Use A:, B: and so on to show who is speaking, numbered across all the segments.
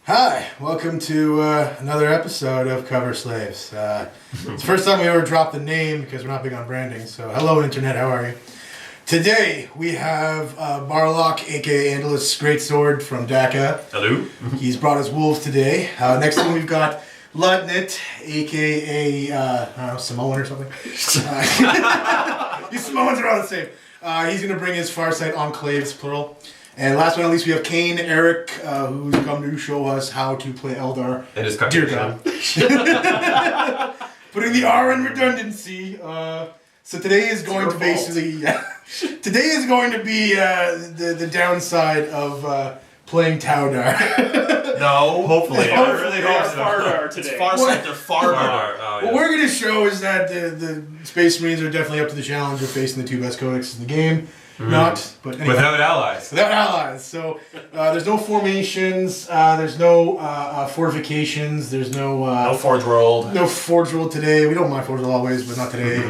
A: Hi, welcome to another episode of Cover Slaves. It's the first time we ever dropped the name because we're not big on branding, so hello Internet, how are you? Today we have Barlock, aka Andalus Greatsword from DACA.
B: Hello.
A: He's brought us wolves today. Next one we've got Lutnit, aka, I don't know, Samoan or something. These Samoans are all the same. He's going to bring his Farsight Enclaves, plural. And last but not least, we have Kane, Eric, who's come to show us how to play Eldar.
B: And his
A: Dear God. Putting the R in redundancy. So today is going to basically... today is going to be the downside of playing Taudar.
B: No, hopefully. I really hope so.
C: Fardar today.
B: It's Farsight, they're Fardar.
A: Oh, what we're going to show is that the Space Marines are definitely up to the challenge of facing the two best codexes in the game. Not, but anyway.
B: Without allies.
A: Without allies. So there's no formations, there's no fortifications, there's no...
B: no Forge World.
A: No Forge World today. We don't mind Forge World always, but not today.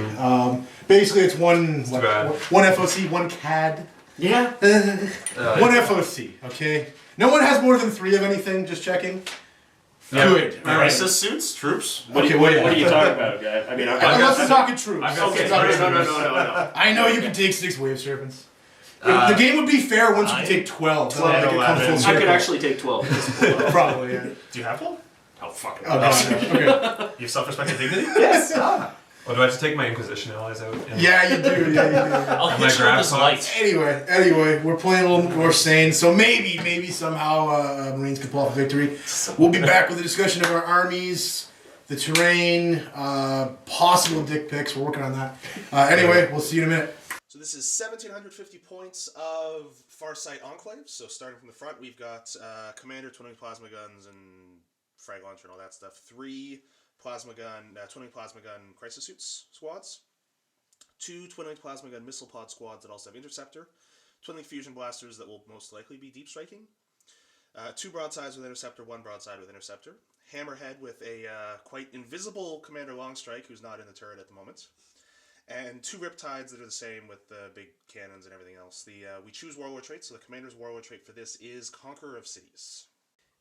A: Basically, it's one FOC, one CAD.
C: Yeah.
A: One FOC, okay? No one has more than 3 of anything, just checking.
B: Yeah.
A: Good.
B: All right. Suits, troops.
C: What are you talking about, guy? I mean,
A: Unless we're talking troops.
C: okay. No.
A: I know you can take 6 Wave Serpents. The game would be fair once you could take 12.
B: 12,
A: Like, it comes full
C: I
A: circle.
C: could actually take 12.
A: Probably, yeah.
B: Do you have one? Oh, fuck it.
A: Oh, no. Okay.
B: You have self-respect and dignity?
C: Yes.
B: Or do I have to take my Inquisition allies out?
A: Yeah, you do. Yeah, you do.
C: I'll
B: And my
C: hit you with
B: grab
C: this
B: pods.
C: light.
A: Anyway, we're playing a little more sane, so maybe somehow Marines can pull off a victory. We'll be back with a discussion of our armies, the terrain, possible dick pics. We're working on that. Anyway, we'll see you in a minute.
D: So this is 1,750 points of Farsight Enclaves. So starting from the front, we've got Commander, twinning plasma guns, and frag launcher and all that stuff. 3 plasma gun, twinning plasma gun crisis suits squads. 2 twinning plasma gun missile pod squads that also have interceptor. Twinning fusion blasters that will most likely be deep striking. 2 broadsides with interceptor, 1 broadside with interceptor. Hammerhead with a quite invisible Commander Longstrike who's not in the turret at the moment. And 2 Riptides that are the same with the big cannons and everything else. We choose Warlord trait, so the Commander's Warlord trait for this is Conqueror of Cities.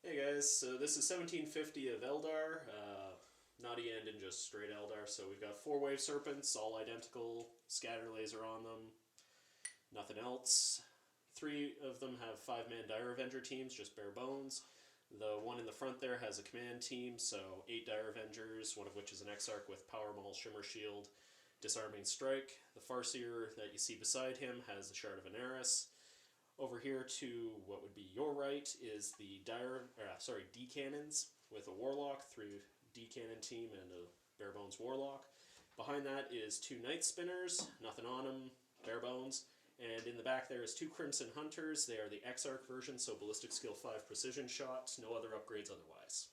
C: Hey guys, so this is 1750 of Eldar. Not End and just straight Eldar. So we've got 4 Wave Serpents, all identical, scatter laser on them, nothing else. 3 of them have 5-man Dire Avenger teams, just bare bones. The one in the front there has a command team, so 8 Dire Avengers, one of which is an Exarch with Power Maul, Shimmer Shield, Disarming Strike. The Farseer that you see beside him has the Shard of Anaris. Over here to what would be your right is the D cannons with a Warlock, 3 D cannon team and a bare bones Warlock. Behind that is 2 Night Spinners, nothing on them, bare bones. And in the back there is 2 Crimson Hunters. They are the Exarch version, so ballistic skill 5 precision shot, no other upgrades otherwise.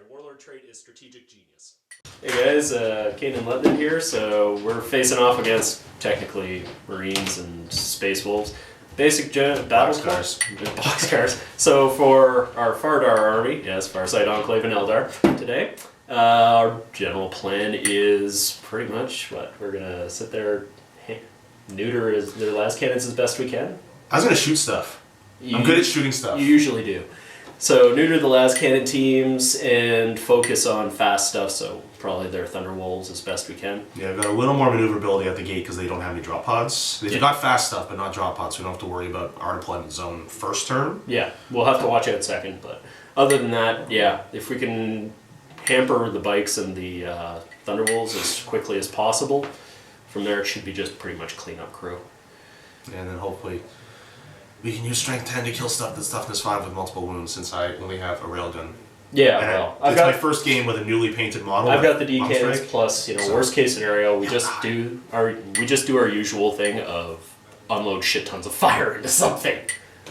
C: Warlord trait is Strategic Genius. Hey guys, Kane and Lutnit here, so we're facing off against, technically, Marines and Space Wolves. Basic battle
B: Boxcars.
C: Boxcars. So for our Fardar army, yes, Farsight Enclave and Eldar, today, our general plan is pretty much what? We're going to sit there, neuter their last cannons as best we can.
B: I was going to shoot stuff. I'm good at shooting stuff.
C: You usually do. So neuter the last cannon teams and focus on fast stuff, so probably their Thunderwolves as best we can.
B: Yeah, I've got a little more maneuverability at the gate because they don't have any drop pods. They've got fast stuff, but not drop pods, so we don't have to worry about our deployment zone first turn.
C: Yeah, we'll have to watch out second, but other than that, yeah, if we can hamper the bikes and the Thunderwolves as quickly as possible, from there it should be just pretty much clean up crew.
B: And then hopefully we can use Strength 10 to kill stuff that's Toughness 5 with multiple wounds since I only have a railgun.
C: Yeah,
B: And
C: well,
B: it's my first game with a newly painted model.
C: I've got the D
B: on
C: cannons
B: strike.
C: plus, worst case scenario, we just do our usual thing of unload shit tons of fire into something.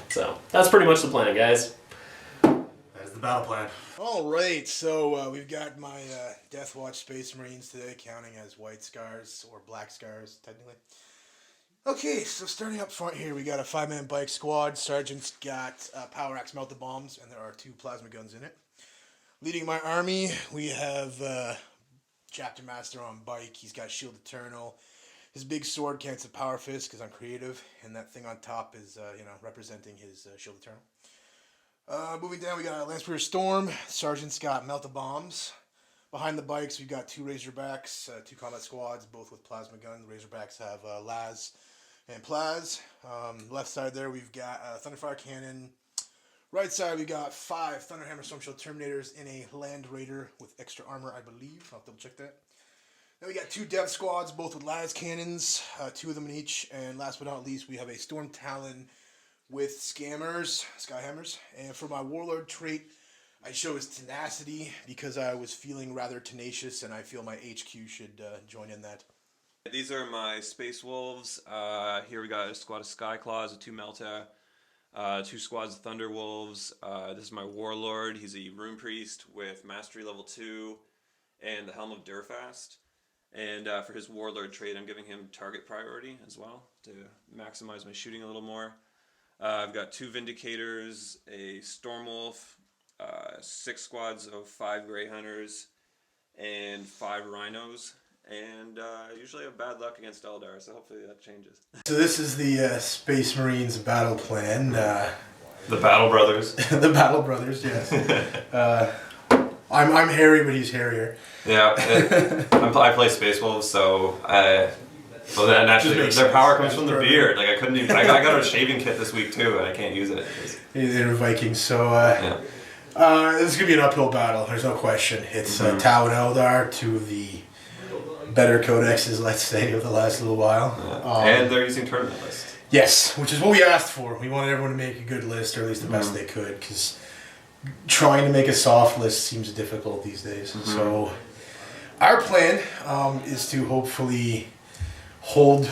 C: So that's pretty much the plan, guys.
B: That's the battle plan.
A: Alright, so we've got my Deathwatch Space Marines today, counting as white scars, or black scars, technically. Okay, so starting up front here, we got a 5-man bike squad. Sergeant's got Power Axe melted bombs, and there are 2 plasma guns in it. Leading my army, we have Chapter Master on bike. He's got Shield Eternal. His big sword counts a Power Fist because I'm creative, and that thing on top is, representing his Shield Eternal. Moving down, we got Lance Brewer Storm. Sergeant's got Melt the Bombs. Behind the bikes, we've got 2 Razorbacks, 2 combat squads, both with plasma guns. The Razorbacks have Laz and Plaz. Left side there, we've got Thunderfire Cannon. Right side, we got 5 Thunderhammer Stormshield Terminators in a Land Raider with extra armor, I believe. I'll double check that. Then we got 2 Dev Squads, both with Laz Cannons, 2 of them in each. And last but not least, we have a Storm Talon with Scammers, Skyhammers. And for my Warlord trait, I chose Tenacity because I was feeling rather tenacious, and I feel my HQ should join in that.
E: These are my Space Wolves. Here we got a squad of Skyclaws with 2 Melta, 2 squads of Thunder Wolves. This is my Warlord. He's a Rune Priest with Mastery level 2 and the Helm of Durfast. And for his Warlord trait, I'm giving him target priority as well to maximize my shooting a little more. I've got 2 Vindicators, a Stormwolf, 6 squads of 5 Grey Hunters, and 5 Rhinos. And usually I have bad luck against Eldar, so hopefully that changes.
A: So this is the Space Marines battle plan.
E: The Battle Brothers.
A: The Battle Brothers, yes. I'm hairy, but he's hairier.
E: Yeah, I play Space Wolves, so well, then naturally their power comes from the beard. Like I couldn't even. I got a shaving kit this week too, and I can't use it.
A: They're Vikings, so this is gonna be an uphill battle. There's no question. It's Tau and Eldar, 2 of the better codexes, let's say, of the last little while.
E: And they're using tournament lists.
A: Yes, which is what we asked for. We wanted everyone to make a good list, or at least the best they could, because trying to make a soft list seems difficult these days. So our plan is to hopefully hold.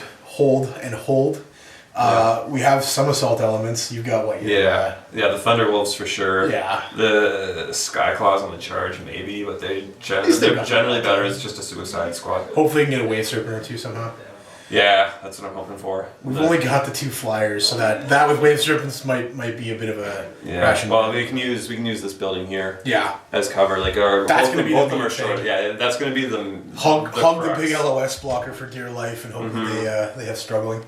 A: We have some assault elements. You've got what?
E: Yeah, the Thunder Wolves for sure.
A: Yeah.
E: The Skyclaws on the charge maybe, but they're generally better as just a suicide squad.
A: Hopefully, we can get a Wave Serpent or 2 somehow.
E: Yeah, that's what I'm hoping for.
A: We've only got the 2 flyers, so that with Wave Serpents might be a bit of a ration.
E: Well, we can use this building here.
A: Yeah.
E: As cover, like both of them are short. Yeah, that's gonna be the
A: hug the big LOS blocker for dear life, and hope they have struggling.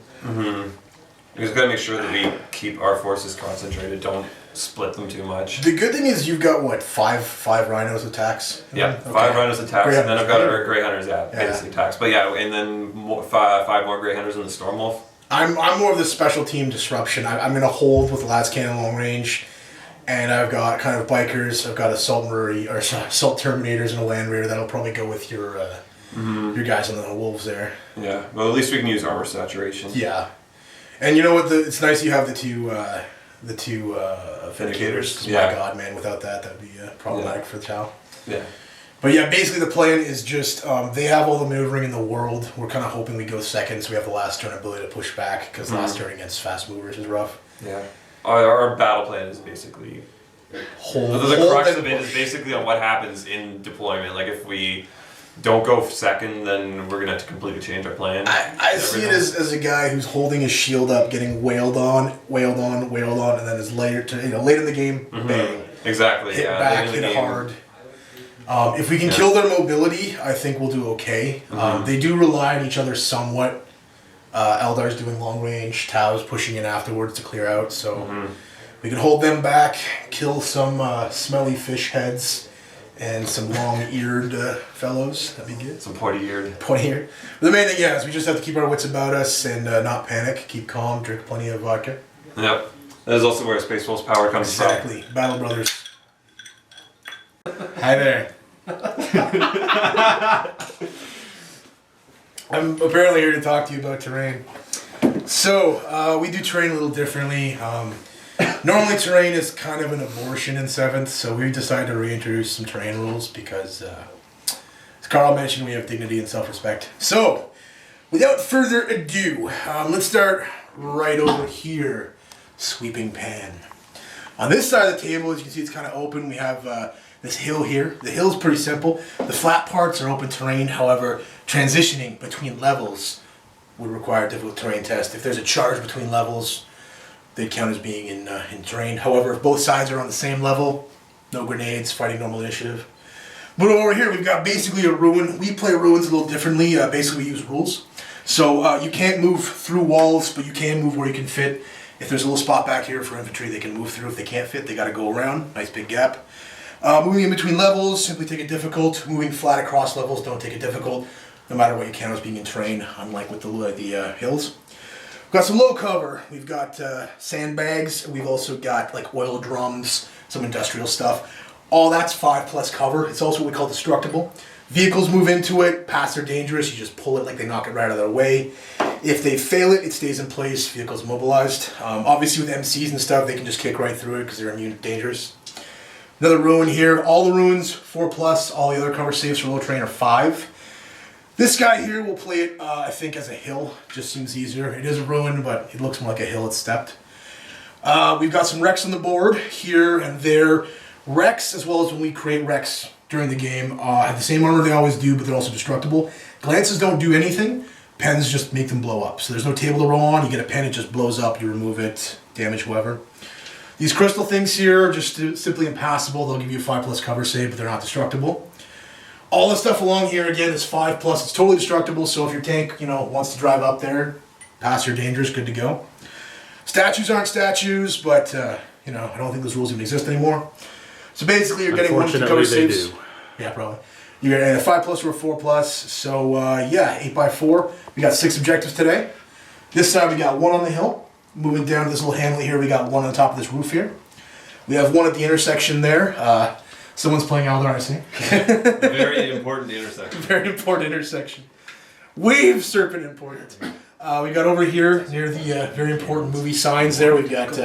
E: We just gotta make sure that we keep our forces concentrated. Don't split them too much.
A: The good thing is you've got what, five Rhinos attacks?
E: Yeah, 5 Rhinos attacks, and then I've got our Grey Hunters, basically attacks. But yeah, and then 5 more Grey Hunters in the Stormwolf.
A: I'm more of the special team disruption. I'm gonna hold with Laz Cannon long range, and I've got kind of bikers. I've got assault Terminators and a Land Raider that'll probably go with your guys on the Wolves there.
E: Yeah, well at least we can use armor saturation.
A: Yeah, and you know what? It's nice you have the two Vindicators.
E: Yeah.
A: My God, man, without that'd be problematic for the Tau.
E: Yeah.
A: But yeah, basically the plan is just they have all the maneuvering in the world. We're kind of hoping we go second, so we have the last turn ability to push back, because last turn against fast movers is rough.
E: Yeah. Our battle plan is basically the crux of it is basically on what happens in deployment. Like if we don't go second, then we're gonna have to completely change our plan.
A: I see it as a guy who's holding his shield up, getting wailed on, and then is later late in the game, bang.
E: Exactly.
A: Hit back, hit it hard. If we can kill their mobility, I think we'll do okay. They do rely on each other somewhat. Eldar's doing long range, Tau's pushing in afterwards to clear out, so we can hold them back, kill some smelly fish heads, and some long-eared fellows. That'd be good.
E: Some pointy-eared.
A: Pointy-eared. But the main thing, is we just have to keep our wits about us and not panic, keep calm, drink plenty of vodka.
E: Yep. That is also where Space Wolf's power comes from.
A: Exactly. Battle Brothers. Hi there. I'm apparently here to talk to you about terrain. So, we do terrain a little differently. Normally terrain is kind of an abortion in 7th, so we decided to reintroduce some terrain rules because, as Carl mentioned, we have dignity and self-respect. So, without further ado, let's start right over here. Sweeping pan. On this side of the table, as you can see, it's kind of open. We have this hill here. The hill's pretty simple. The flat parts are open terrain. However, transitioning between levels would require a difficult terrain test. If there's a charge between levels, they'd count as being in terrain. However, if both sides are on the same level, no grenades, fighting normal initiative. But over here, we've got basically a ruin. We play ruins a little differently. Basically, we use rules. So you can't move through walls, but you can move where you can fit If there's a little spot back here for infantry, they can move through. If they can't fit, they got to go around. Nice big gap. Moving in between levels, simply take it difficult. Moving flat across levels, don't take it difficult. No matter what you count as being in terrain, unlike with the hills. We've got some low cover. We've got sandbags. We've also got like oil drums, some industrial stuff. All that's 5+ cover. It's also what we call destructible. Vehicles move into it, pass they're dangerous. You just pull it like they knock it right out of their way. If they fail it, it stays in place. Vehicle's mobilized. Obviously with MCs and stuff, they can just kick right through it because they're immune to dangerous. Another ruin here. All the ruins 4+. All the other cover saves for low terrain are 5. This guy here will play it, I think, as a hill. Just seems easier. It is a ruin, but it looks more like a hill it's stepped. We've got some wrecks on the board here and there. Wrecks, as well as when we create wrecks during the game, have the same armor they always do, but they're also destructible. Glances don't do anything. Pens just make them blow up. So there's no table to roll on. You get a pen, it just blows up. You remove it, damage whoever. These crystal things here are just simply impassable. They'll give you a 5+ cover save, but they're not destructible. All the stuff along here, again, is 5+. It's totally destructible, so if your tank, wants to drive up there, pass your dangerous, good to go. Statues aren't statues, but, I don't think those rules even exist anymore. So basically, you're getting 1 to cover saves. Do. Yeah, probably. You're getting a 5+ or a 4+. So, 8x4. We got 6 objectives today. This side, we got 1 on the hill. Moving down to this little hamlet here, we got 1 on top of this roof here. We have 1 at the intersection there. Someone's playing Eldar, I see.
E: Very important intersection.
A: Very important intersection. Wave serpent important. We got over here near the very important movie signs there. We've got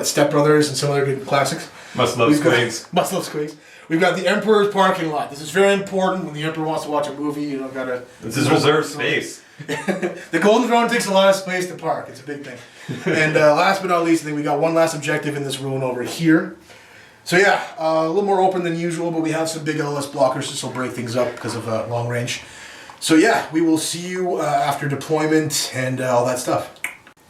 A: Step Brothers and some other good classics.
E: Must love squigs.
A: Must love squigs. We've got the Emperor's parking lot. This is very important when the Emperor wants to watch a movie. Gotta.
E: This is reserved space.
A: The Golden Throne takes a lot of space to park. It's a big thing. And last but not least, I think we got 1 last objective in this ruin over here. So yeah, a little more open than usual, but we have some big LS blockers, so break things up because of long range. So yeah, we will see you after deployment and all that stuff.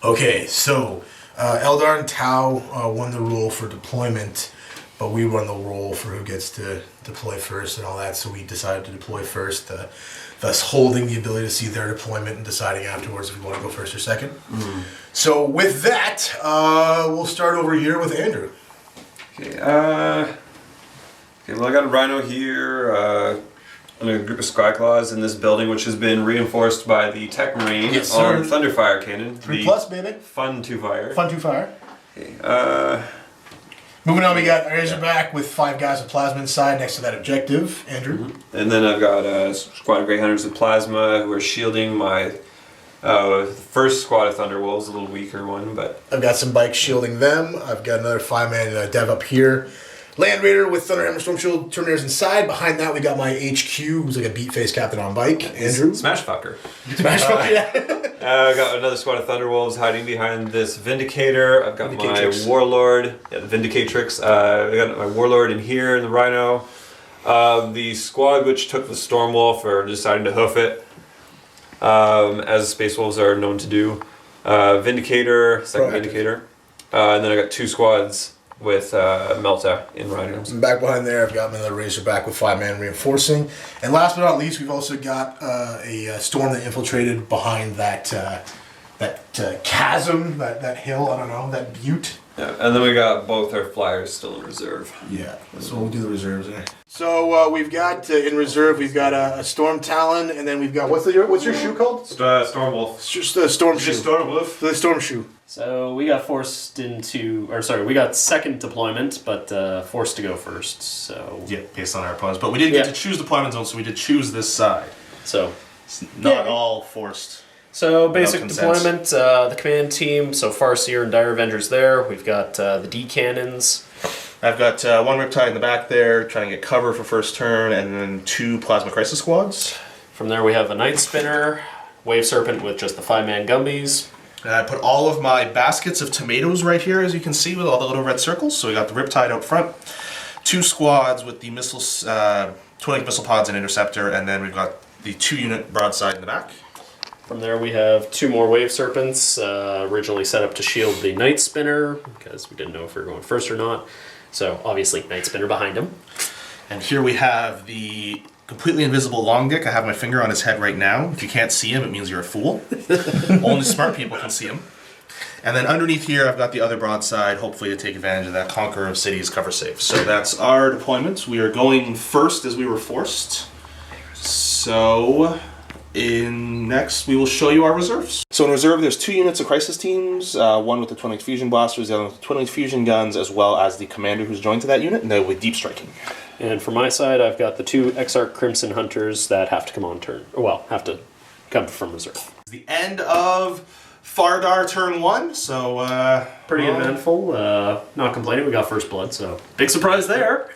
A: Okay, so Eldar and Tau won the rule for deployment, but we won the rule for who gets to deploy first and all that, so we decided to deploy first, thus holding the ability to see their deployment and deciding afterwards if we want to go first or second. So with that, we'll start over here with Andrew.
E: Okay, well, I got a Rhino here, and a group of Skyclaws in this building, which has been reinforced by the Tech Marine on Thunderfire Cannon.
A: 3+, baby.
E: Fun to fire.
A: Fun to fire.
E: Okay,
A: moving on, we got Razorback with 5 guys with plasma inside next to that objective. Andrew.
E: And then I've got a squad of Grey Hunters with plasma who are shielding my first squad of Thunderwolves, a little weaker one, but
A: I've got some bikes shielding them. I've got another 5-man dev up here. Land Raider with Thunderhammer Storm Shield Terminators inside. Behind that, we got my HQ, who's like a beat face captain on bike. Andrew.
E: Smash fucker.
A: Smash fucker, yeah.
E: I got another squad of Thunderwolves hiding behind this Vindicator. I've got my Warlord, the Vindicatrix. I got my Warlord in here in the Rhino. The squad which took the Stormwolf are deciding to hoof it, as Space Wolves are known to do. Vindicator, second Vindicator. And then I got 2 squads with Melta in Rhinos.
A: And back behind there, I've got another Razorback with 5-man reinforcing. And last but not least, we've also got a storm that infiltrated behind that chasm, that hill, I don't know, that butte.
E: Yeah, and then we got both our flyers still in reserve.
A: Yeah, so we'll do the reserves there. So we've got in reserve, we've got a Storm Talon, and then we've got what's your shoe called?
E: Stormwolf.
A: It's just a Storm Shoe.
E: Stormwolf.
A: The Storm Shoe.
C: So we got we got second deployment, but forced to go first. So
D: Yeah, based on our opponents. But we did get to choose deployment zone, so we did choose this side.
C: So
D: It's not all forced.
C: So basic
D: consent.
C: deployment, the command team, so Farseer and Dire Avengers there. We've got the D cannons.
D: I've got 1 Riptide in the back there, trying to get cover for first turn, and then 2 Plasma Crisis squads.
C: From there we have a Night Spinner, Wave Serpent with just the 5-man Gumbies.
D: I put all of my baskets of tomatoes right here, as you can see, with all the little red circles. So we got the Riptide out front, 2 squads with the missiles, twin missile pods and interceptor, and then we've got the 2-unit broadside in the back.
C: From there we have 2 more Wave Serpents, originally set up to shield the Night Spinner, because we didn't know if we were going first or not. So obviously Night Spinner behind him.
D: And here we have the completely invisible Long Dick. I have my finger on his head right now. If you can't see him, it means you're a fool. Only smart people can see him. And then underneath here, I've got the other broadside, hopefully to take advantage of that Conqueror of Cities cover save. So that's our deployment. We are going first as we were forced. So next, we will show you our reserves. So in reserve, there's 2 units of crisis teams, one with the twin-linked fusion blasters, the other with the twin-linked fusion guns, as well as the commander who's joined to that unit, and they will be deep striking.
C: And for my side, I've got the 2 Exarch Crimson Hunters that have to come on turn. Or, well, have to come from reserve.
D: It's the end of Fardar turn 1, so
C: Pretty eventful. Not complaining, we got first blood, so big surprise there.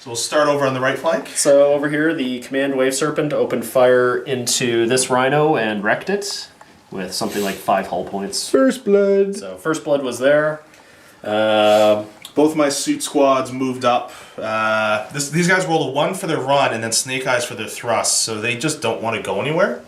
D: so we'll start over on the right flank.
C: So over here, the Command Wave Serpent opened fire into this Rhino and wrecked it with something like 5 hull points.
A: First blood.
C: So first blood was there.
D: Both my suit squads moved up. These guys rolled a 1 for their run and then Snake Eyes for their thrust, so they just don't want to go anywhere.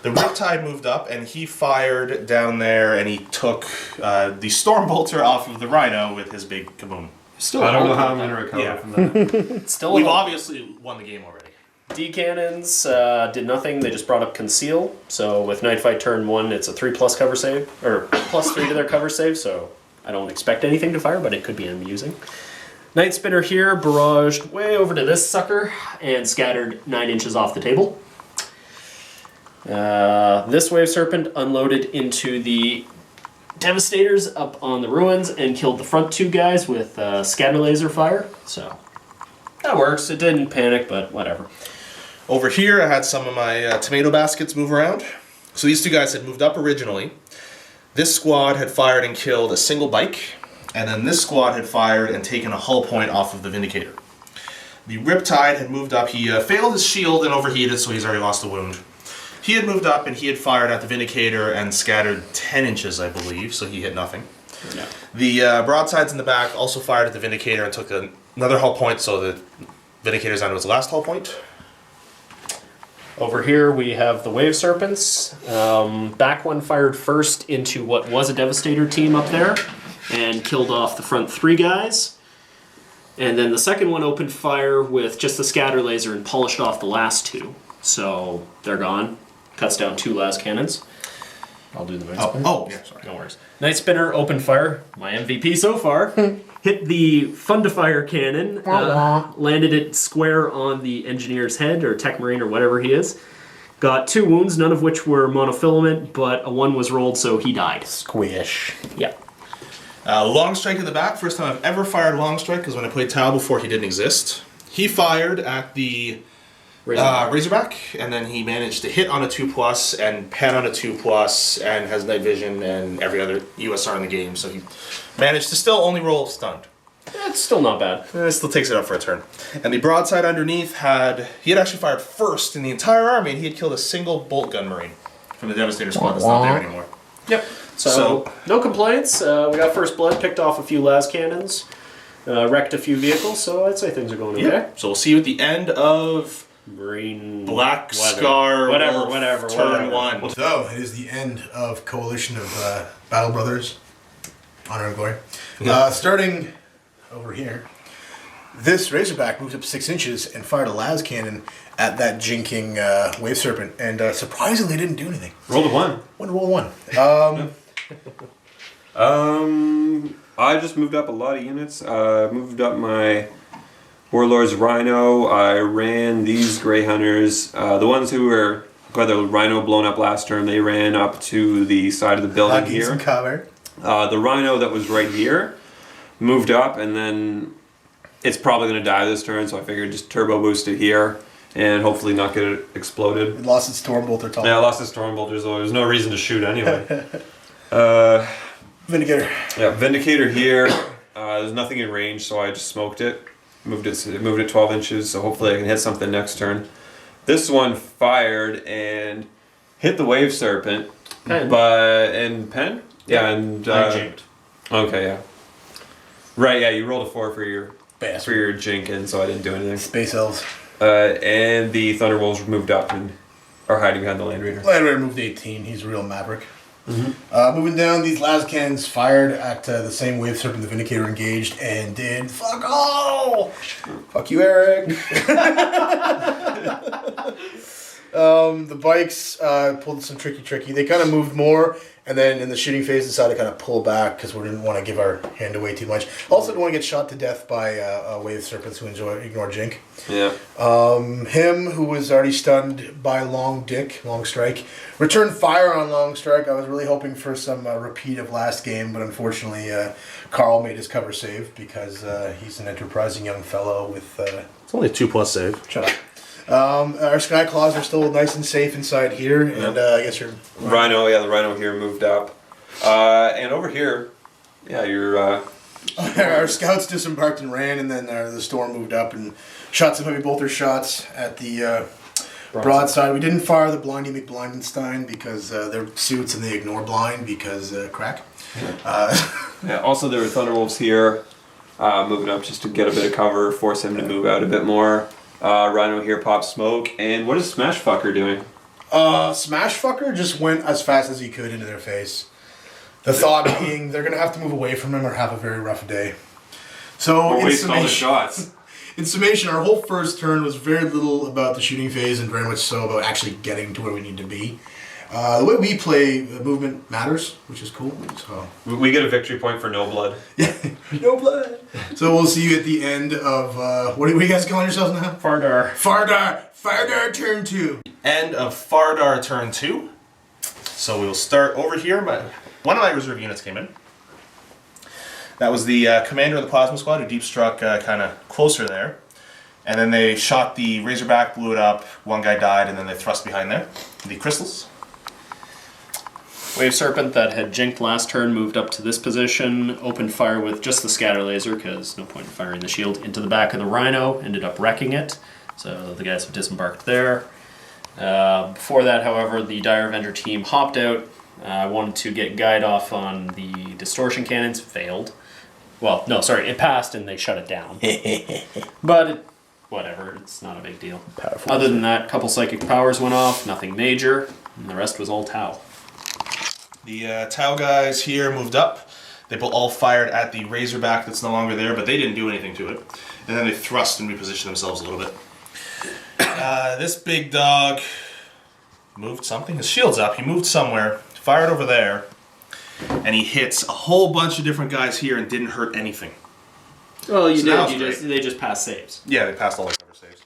D: The Riptide moved up and he fired down there and he took the Stormbolter off of the Rhino with his big kaboom.
C: Still,
B: I don't know how I'm going to recover
D: Yeah.
B: from that.
C: Still,
D: We've obviously won the game already.
C: D cannons did nothing. They just brought up Conceal. So with Night Fight turn 1, it's a 3+ cover save, or +3 to their cover save. So I don't expect anything to fire, but it could be amusing. Night Spinner here barraged way over to this sucker and scattered 9 inches off the table. This Wave Serpent unloaded into the Devastators up on the ruins and killed the front 2 guys with scatter laser fire. So that works. It didn't panic, but whatever.
D: Over here, I had some of my tomato baskets move around. So these 2 guys had moved up originally. This squad had fired and killed a single bike, and then this squad had fired and taken a hull point off of the Vindicator. The Riptide had moved up. He failed his shield and overheated, so he's already lost a wound. He had moved up and he had fired at the Vindicator and scattered 10 inches, I believe, so he hit nothing.
C: Yeah.
D: The broadsides in the back also fired at the Vindicator and took another hull point, so the Vindicator's down to its last hull point.
C: Over here we have the Wave Serpents. Back one fired first into what was a Devastator team up there and killed off the front 3 guys. And then the second one opened fire with just the scatter laser and polished off the last 2. So they're gone. Cuts down 2 las cannons. I'll do the Night Spinner.
D: Oh, yeah, sorry.
C: No worries. Night Spinner opened fire. My MVP so far. Hit the Fun to Fire cannon. Landed it square on the engineer's head, or Tech Marine, or whatever he is. Got 2 wounds, none of which were monofilament, but a 1 was rolled, so he died.
A: Squish.
C: Yeah.
D: Long Strike in the back. First time I've ever fired Long Strike, because when I played Tau before, he didn't exist. He fired at the Razorback, and then he managed to hit on a 2+ and pen on a 2+, and has night vision and every other USR in the game, so he managed to still only roll stunned.
C: It's still not bad.
D: It still takes it up for a turn. And the broadside underneath he had actually fired first in the entire army, and he had killed a single bolt gun marine from the Devastator squad that's not there anymore.
C: Yep. So no complaints. We got first blood, picked off a few las cannons, wrecked a few vehicles, so I'd say things are going okay.
D: Yeah. So we'll see you at the end of
C: Green
D: Black Scar
C: whatever
D: turn 1.
A: So it is the end of Coalition of Battle Brothers. Honor and glory. Starting over here, this Razorback moved up 6 inches and fired a las cannon at that jinking Wave Serpent, and surprisingly didn't do anything.
B: Rolled a 1.
A: One roll 1.
E: I just moved up a lot of units. Moved up my Warlord's Rhino. I ran these Grey Hunters. The ones who were got the Rhino blown up last turn, they ran up to the side of the building
A: Get some
E: here.
A: cover.
E: The Rhino that was right here moved up, and then it's probably going to die this turn, so I figured just turbo boost it here and hopefully not get it exploded.
A: It lost its Stormbolter top.
E: Yeah, I lost the Stormbolter, so there's no reason to shoot anyway.
A: Vindicator.
E: Yeah, Vindicator here. There's nothing in range, so I just smoked it. Moved it 12 inches, so hopefully I can hit something next turn. This one fired and hit the Wave Serpent.
C: Pen.
E: And pen? Yeah, and
C: I jinked.
E: Okay, yeah. Right, yeah, you rolled a 4 for your
A: Bastard.
E: jinking, so I didn't do anything.
A: Space Elves.
E: And the Thunderwolves moved up and are hiding behind the Land Raider.
A: Land Raider moved 18. He's a real maverick. Moving down, these las cannons fired at the same Wave Serpent the Vindicator engaged and did fuck all. Fuck you, Eric. The bikes pulled some tricky. They kind of moved more, And then in the shooting phase, decided to kind of pull back because we didn't want to give our hand away too much. Also, didn't want to get shot to death by wave serpents who ignore Jink.
E: Yeah.
A: Him, who was already stunned by Long Strike, returned fire on Long Strike. I was really hoping for some repeat of last game, but unfortunately, Carl made his cover save because he's an enterprising young fellow with.
D: It's only a 2+ save.
A: Shut up. Our Sky Claws are still nice and safe inside here, and I guess you're.
E: Rhino, yeah, the Rhino here moved up. And over here, yeah, you're.
A: Our scouts disembarked and ran, and then the storm moved up and shot some heavy bolter shots at the broadside. We didn't fire the Blindy McBlindenstein because they're suits and they ignore blind because crack.
E: Yeah, also, there were Thunderwolves here moving up just to get a bit of cover, force him to move out a bit more. Rhino here pops smoke. And what is Smash Fucker doing?
A: Smash Fucker just went as fast as he could into their face. The thought being they're going to have to move away from him or have a very rough day. So
E: waste all the shots.
A: In summation, our whole first turn was very little about the shooting phase and very much so about actually getting to where we need to be. The way we play, movement matters, which is cool. So
E: We get a victory point for no blood.
A: yeah, no blood. So we'll see you at the end of what are you guys calling yourselves now?
C: Fardar.
A: Fardar turn 2.
D: End of Fardar turn 2. So we will start over here. One of my reserve units came in. That was the commander of the plasma squad who deep struck kind of closer there. And then they shot the Razorback, blew it up. One guy died, and then they thrust behind there. The crystals.
C: Wave Serpent that had jinked last turn moved up to this position, opened fire with just the scatter laser because no point in firing the shield into the back of the Rhino, ended up wrecking it. So the guys have disembarked there. Before that, however, the Dire Avenger team hopped out. Wanted to get guide off on the distortion cannons, failed. Well, no, sorry, it passed and they shut it down. But whatever, it's not a big deal.
A: Powerful.
C: Other than that, a couple psychic powers went off, nothing major, and the rest was all Tau.
D: The Tau guys here moved up. They all fired at the Razorback that's no longer there, but they didn't do anything to it. And then they thrust and repositioned themselves a little bit. This big dog moved something. His shield's up. He moved somewhere, fired over there, and he hits a whole bunch of different guys here and didn't hurt anything.
C: Well, you
D: So now
C: did.
D: it's
C: They just passed saves.
D: Yeah, they passed all their cover saves.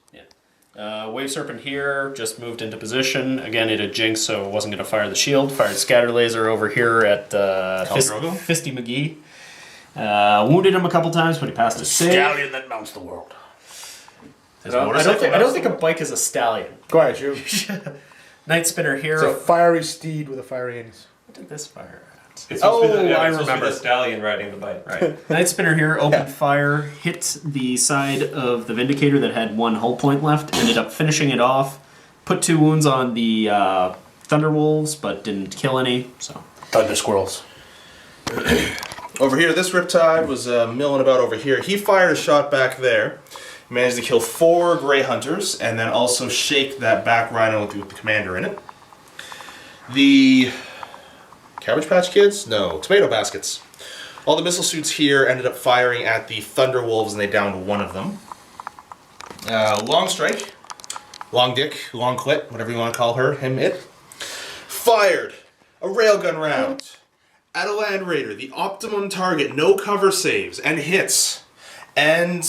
C: Wave Serpent here just moved into position. Again, it had jinx, so it wasn't going to fire the shield. Fired scatter laser over here at Fisty McGee. Wounded him a couple times, but he passed his save.
A: Stallion that mounts the world.
C: I don't think a bike is a stallion.
A: Go ahead, you.
C: Night Spinner here.
A: It's a fiery steed with a fiery anus.
C: What did this fire at?
E: It's supposed to be
C: I
E: it's supposed to be
C: remember.
E: the stallion riding the bike.
C: Right. Night Spinner here, opened fire, hit the side of the Vindicator that had one hull point left, ended up finishing it off, put 2 wounds on the Thunderwolves, but didn't kill any, so.
A: Thunder squirrels.
D: Over here, this Riptide was milling about over here. He fired a shot back there. Managed to kill 4 Grey Hunters, and then also shake that back Rhino with the commander in it. The Cabbage Patch Kids? No, Tomato Baskets. All the missile suits here ended up firing at the Thunderwolves, and they downed 1 of them. Long Strike, Long Dick, Long Clit, whatever you want to call her, him, it, fired a railgun round at a Land Raider, the optimum target, no cover saves, and hits, and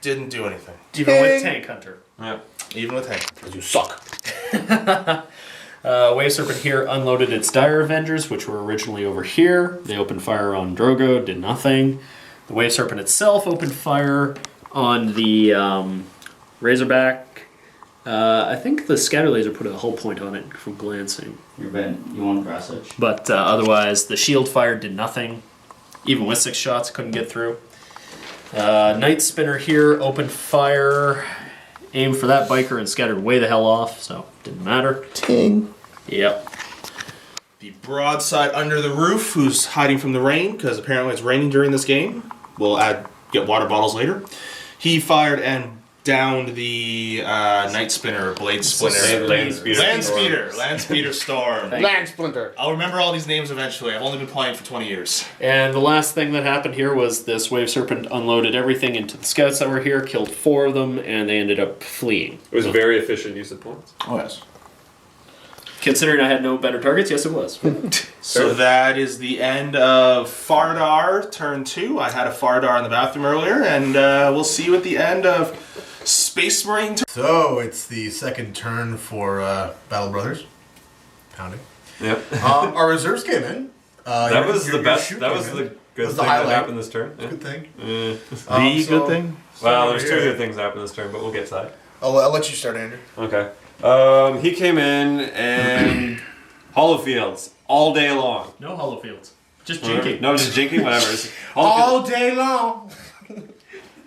D: didn't do anything.
C: Even with Tank Hunter.
E: Yeah.
D: Even with him.
A: Because you suck.
C: Wave Serpent here unloaded its Dire Avengers, which were originally over here. They opened fire on Drogo, did nothing. The Wave Serpent itself opened fire on the Razorback. I think the scatter laser put a hull point on it from glancing.
F: You want grass edge?
C: But otherwise, the shield fire did nothing. Even with 6 shots, couldn't get through. Night Spinner here opened fire, aimed for that biker and scattered way the hell off, so didn't matter.
A: Ting.
C: Yep.
D: The broadside under the roof, who's hiding from the rain, because apparently it's raining during this game. We'll get water bottles later. He fired and downed the Night Spinner, Blade Splinter.
E: Land Speeder.
D: Land Speeder Storm.
A: Land Splinter.
D: I'll remember all these names eventually. I've only been playing for 20 years.
C: And the last thing that happened here was this Wave Serpent unloaded everything into the scouts that were here, killed 4 of them, and they ended up fleeing.
E: It was a very efficient use of points.
A: Oh, yes.
C: Considering I had no better targets, yes, it was.
D: So that is the end of Fardar turn 2. I had a Fardar in the bathroom earlier, and we'll see you at the end of Space Marine turn.
A: So it's the second turn for Battle Brothers. Pounding.
G: Yep.
A: Our reserves came in.
G: That was the best.
A: shoot
G: That was
A: came
G: the
A: in.
G: good
A: Was
G: thing
A: the
G: that
A: highlight.
G: happened this turn. Yeah.
A: Good thing.
G: The
A: So-
G: good thing. Well, there's two
A: here.
G: good things that happened this turn, but we'll get to that.
A: I'll let you start, Andrew.
G: Okay. He came in and hollow fields all day long.
C: No hollow fields. Just jinking.
G: No, just jinking. Whatever. It's
A: All day long.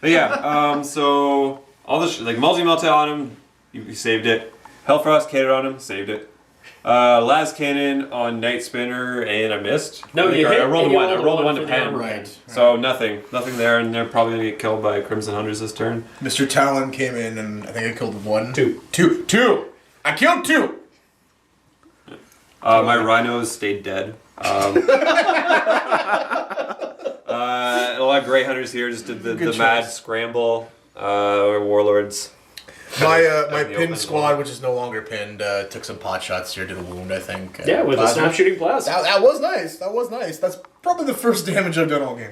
G: But yeah, so all this like multi-melta on him, you saved it. Hellfrost catered on him, saved it. Las Cannon on Night Spinner, and I missed.
C: No,
G: I
C: you hit.
G: I rolled a
C: and you
G: one. I rolled a one to
C: for the
G: pen.
C: armor
A: Right.
C: pen.
G: So nothing there, and they're probably gonna get killed by Crimson Hunters this turn.
A: Mr. Talon came in, and I think I killed one.
C: Two.
A: Two. I killed two.
G: My rhinos stayed dead. A lot of Grey Hunters here just did the
A: Good
G: mad
A: choice.
G: scramble. Warlords.
A: My
G: the
A: pin
G: open
A: squad,
G: one.
A: which is no longer pinned, took some pot shots here, did a wound, I think.
C: Yeah, with a
A: plasma.
C: snap shooting blast.
A: That was nice. That was nice. That's probably the first damage I've done all game.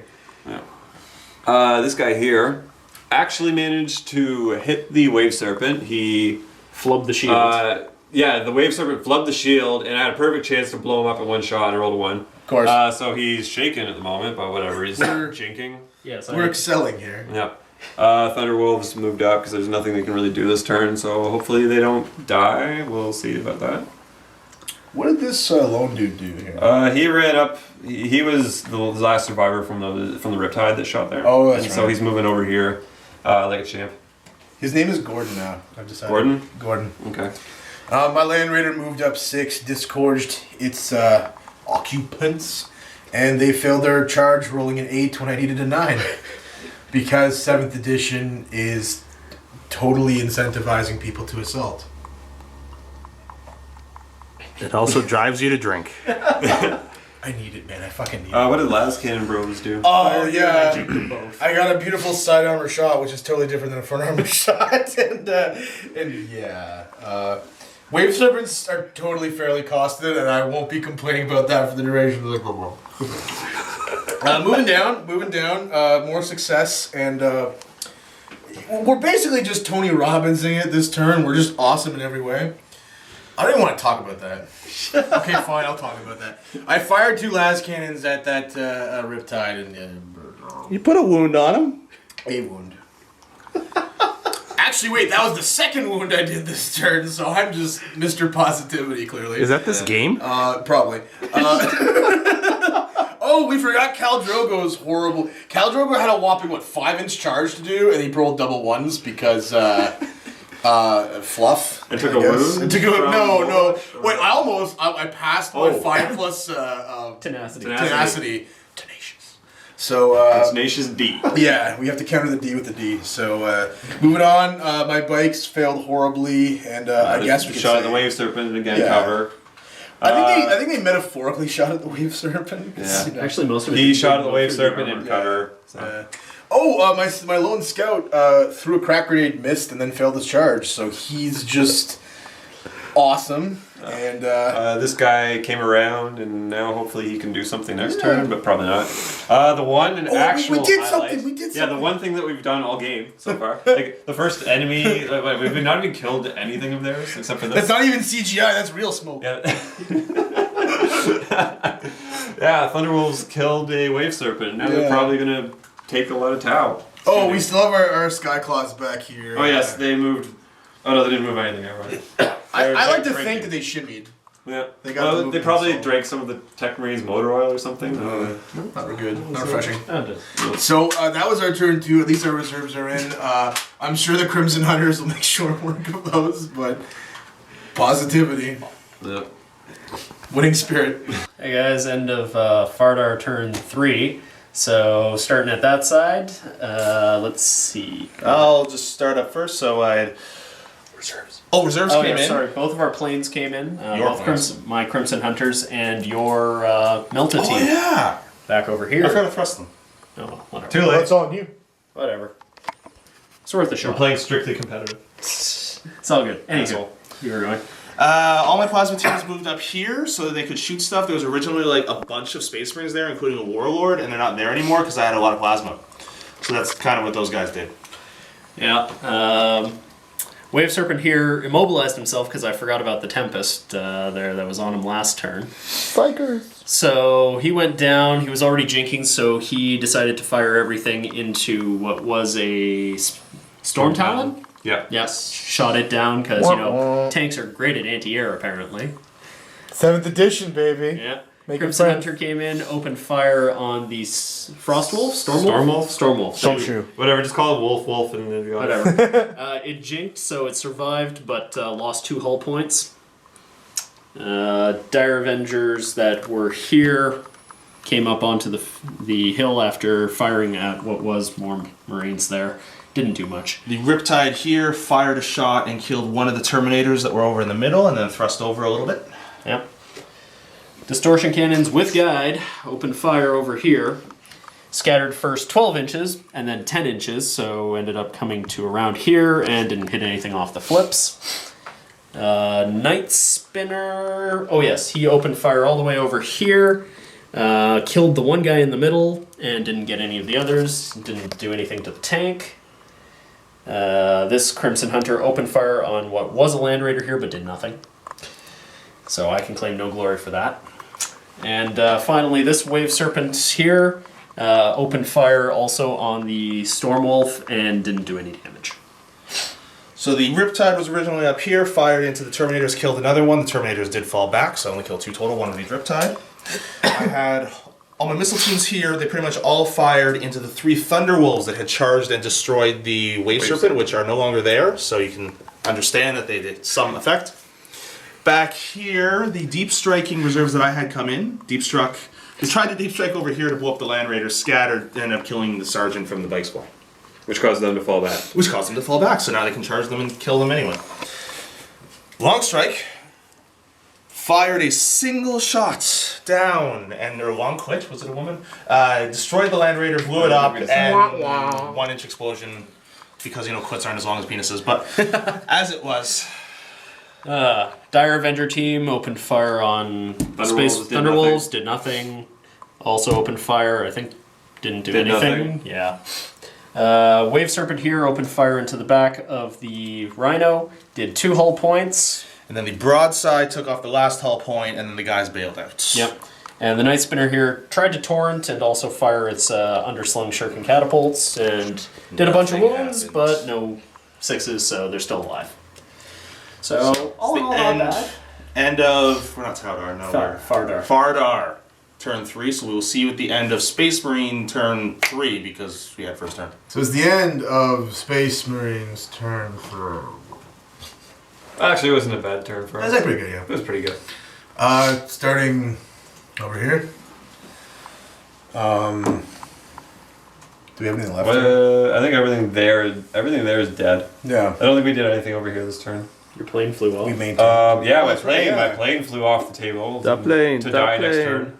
G: This guy here actually managed to hit the Wave Serpent. He
C: Flubbed the shield.
G: the Wave Serpent flubbed the shield, and I had a perfect chance to blow him up in one shot, and I rolled a 1.
A: Of course.
G: So he's shaken at the moment, but whatever. He's
A: We're-
G: jinking.
C: yes,
A: We're excelling here.
G: Yep. Thunderwolves moved up because there's nothing they can really do this turn, so hopefully they don't die. We'll see about that.
A: What did this lone dude do here?
G: He ran up. He was the last survivor from the Riptide that shot there.
A: Oh, that's
G: and So
A: right.
G: he's moving over here, like a champ.
A: His name is Gordon now. I've decided.
G: Gordon?
A: Gordon.
G: Okay.
A: My Land Raider moved up 6, disgorged its occupants, and they failed their charge, rolling an 8 when I needed a 9. Because 7th edition is totally incentivizing people to assault.
D: It also drives you to drink.
A: I need it, man. I fucking need it.
G: What did Las Cannon Bros do?
A: Oh, yeah. I got a beautiful side armor shot, which is totally different than a front armor shot. and yeah. Wave Serpents are totally fairly costed, and I won't be complaining about that for the duration of the moving down, more success, and we're basically just Tony Robbinsing it this turn. We're just awesome in every way. I don't even want to talk about that. Okay, fine, I'll talk about that. I fired 2 las cannons at that Riptide, and
D: You put a wound on him?
A: a wound. Actually, wait, that was the second wound I did this turn, so I'm just Mr. Positivity, clearly.
D: Is that this game?
A: Probably. Oh, we forgot Khal Drogo's horrible. Khal Drogo had a whopping 5-inch charge to do, and he rolled double 1s because fluff.
G: It took
A: I
G: a
A: guess.
G: wound
A: It took a
G: from-
A: no. Wait, I passed my
G: Oh.
A: 5+
C: Tenacity.
A: tenacity. Tenacious. So
G: Tenacious D.
A: yeah, we have to counter the D with the D. So moving on, my bikes failed horribly, and I guess we could
G: shot
A: say,
G: at the Wave Serpent and again
A: Yeah.
G: cover.
A: I think they metaphorically shot at the Wave Serpent. 'cause,
G: Yeah.
A: you know.
C: Actually, most of it.
G: He shot at the Wave Serpent and cover. So.
A: My lone scout threw a crack grenade, missed, and then failed his charge. So he's just awesome. And
G: This guy came around, and now hopefully he can do something next turn, but probably not. The one and actual
A: we did
G: highlight-
A: something. We did
G: Yeah,
A: something.
G: the one thing that we've done all game so far, like the first enemy, we've not even killed anything of theirs except for this.
A: That's not even CGI. That's real smoke.
G: Yeah. Yeah, Thunderwolves killed a Wave Serpent. Now
A: Yeah.
G: they're probably gonna take a lot of Tau.
A: Oh, we still have our Sky Claws back here.
G: Oh yes, they moved. Oh no, they didn't move anything. Right.
A: I like to think that they shimmied.
G: Yeah.
A: They got the
G: Well, they
A: movement,
G: probably
A: so-
G: drank some of the Tech Marines motor oil or something.
A: Not real good. Not refreshing.
C: Oh, it does.
A: So that was our turn 2. At least our reserves are in. I'm sure the Crimson Hunters will make short work of those, but positivity,
G: Yeah.
A: winning spirit.
C: Hey guys, end of Fardar turn 3. So starting at that side, let's see.
D: I'll just start up first. So I had
C: Reserves.
D: Oh, reserves
C: Oh
D: came
C: yeah,
D: in.
C: sorry. Both of our planes came in.
D: Your
C: Both
D: planes.
C: my Crimson Hunters and your Melta
A: Oh
C: team
A: yeah.
C: back over
D: I
C: here.
D: forgot to thrust them.
C: Oh, whatever.
G: Too late.
A: That's on you.
C: Whatever. It's worth a
G: We're
C: shot.
G: playing strictly competitive.
C: It's all good. Anywho, you were going.
D: All my plasma teams moved up here so that they could shoot stuff. There was originally like a bunch of Space Marines there, including a Warlord, and they're not there anymore because I had a lot of plasma. So that's kind of what those guys did.
C: Yeah. Wave Serpent here immobilized himself because I forgot about the Tempest there that was on him last turn.
A: Psychers.
C: So he went down. He was already jinking, so he decided to fire everything into what was a Storm Talon.
G: Yeah.
C: Yes, shot it down because tanks are great at anti-air apparently.
A: 7th edition, baby.
C: Yeah.
A: Make
C: Crimson
A: it
C: Hunter came in, opened fire on the Frostwolf, Stormwolf, Stormwolf.
A: Stormshoe.
G: Whatever, just call it Wolf, and then
C: Whatever. It jinked, so it survived, but lost 2 hull points. Dire Avengers that were here came up onto the hill after firing at what was more Marines there. Didn't do much.
D: The Riptide here fired a shot and killed one of the Terminators that were over in the middle, and then thrust over a little bit.
C: Yep. Distortion cannons with guide opened fire over here. Scattered first 12 inches and then 10 inches, so ended up coming to around here and didn't hit anything off the flips. Night Spinner. Oh yes, he opened fire all the way over here. Killed the one guy in the middle and didn't get any of the others. Didn't do anything to the tank. This Crimson Hunter opened fire on what was a Land Raider here but did nothing. So I can claim no glory for that. And finally, this Wave Serpent here opened fire also on the Stormwolf and didn't do any damage.
D: So the Riptide was originally up here, fired into the Terminators, killed another one. The Terminators did fall back, so I only killed 2 total, one of these Riptide. I had all my missile teams here. They pretty much all fired into the 3 Thunderwolves that had charged and destroyed the Wave Serpent, which are no longer there, so you can understand that they did some effect. Back here, the deep striking reserves that I had come in, deep struck. They tried to deep strike over here to blow up the Land Raiders, scattered, ended up killing the sergeant from the bike squad.
G: which caused them to fall back.
D: Which caused them to fall back, so now they can charge them and kill them anyway. Long Strike fired a single shot down, and or Long Quit, was it a woman? Destroyed the Land Raider, blew it up, and 1-inch explosion, because, you know, quits aren't as long as penises, but as it was.
C: Dire Avenger team opened fire on Space Thunderwolves, did nothing. Also opened fire, I think didn't do anything.
G: Nothing.
C: Yeah. Wave Serpent here opened fire into the back of the Rhino, did 2 hull points.
D: And then the Broadside took off the last hull point, and then the guys bailed out.
C: Yep. And the Night Spinner here tried to torrent and also fire its underslung shuriken catapults and did a bunch of wounds, but no 6s, so they're still alive. So all in all, not bad.
D: End of, we're not Taudar, no, we're Fardar. Turn 3, so we will see you at the end of Space Marine turn 3 because we had first turn.
A: So it's the end of Space Marines turn 3.
G: Actually, it wasn't a bad turn for us.
A: That's pretty good, yeah.
G: It was pretty good.
A: Starting over here. Do we have anything left?
G: I think everything there is dead.
A: Yeah.
G: I don't think we did anything over here this turn.
C: Your plane flew off.
A: We maintained.
G: Yeah,
A: that's right,
G: my
A: yeah.
G: plane flew off the table.
H: The plane,
G: to
H: the
G: die next
H: plane.
G: turn.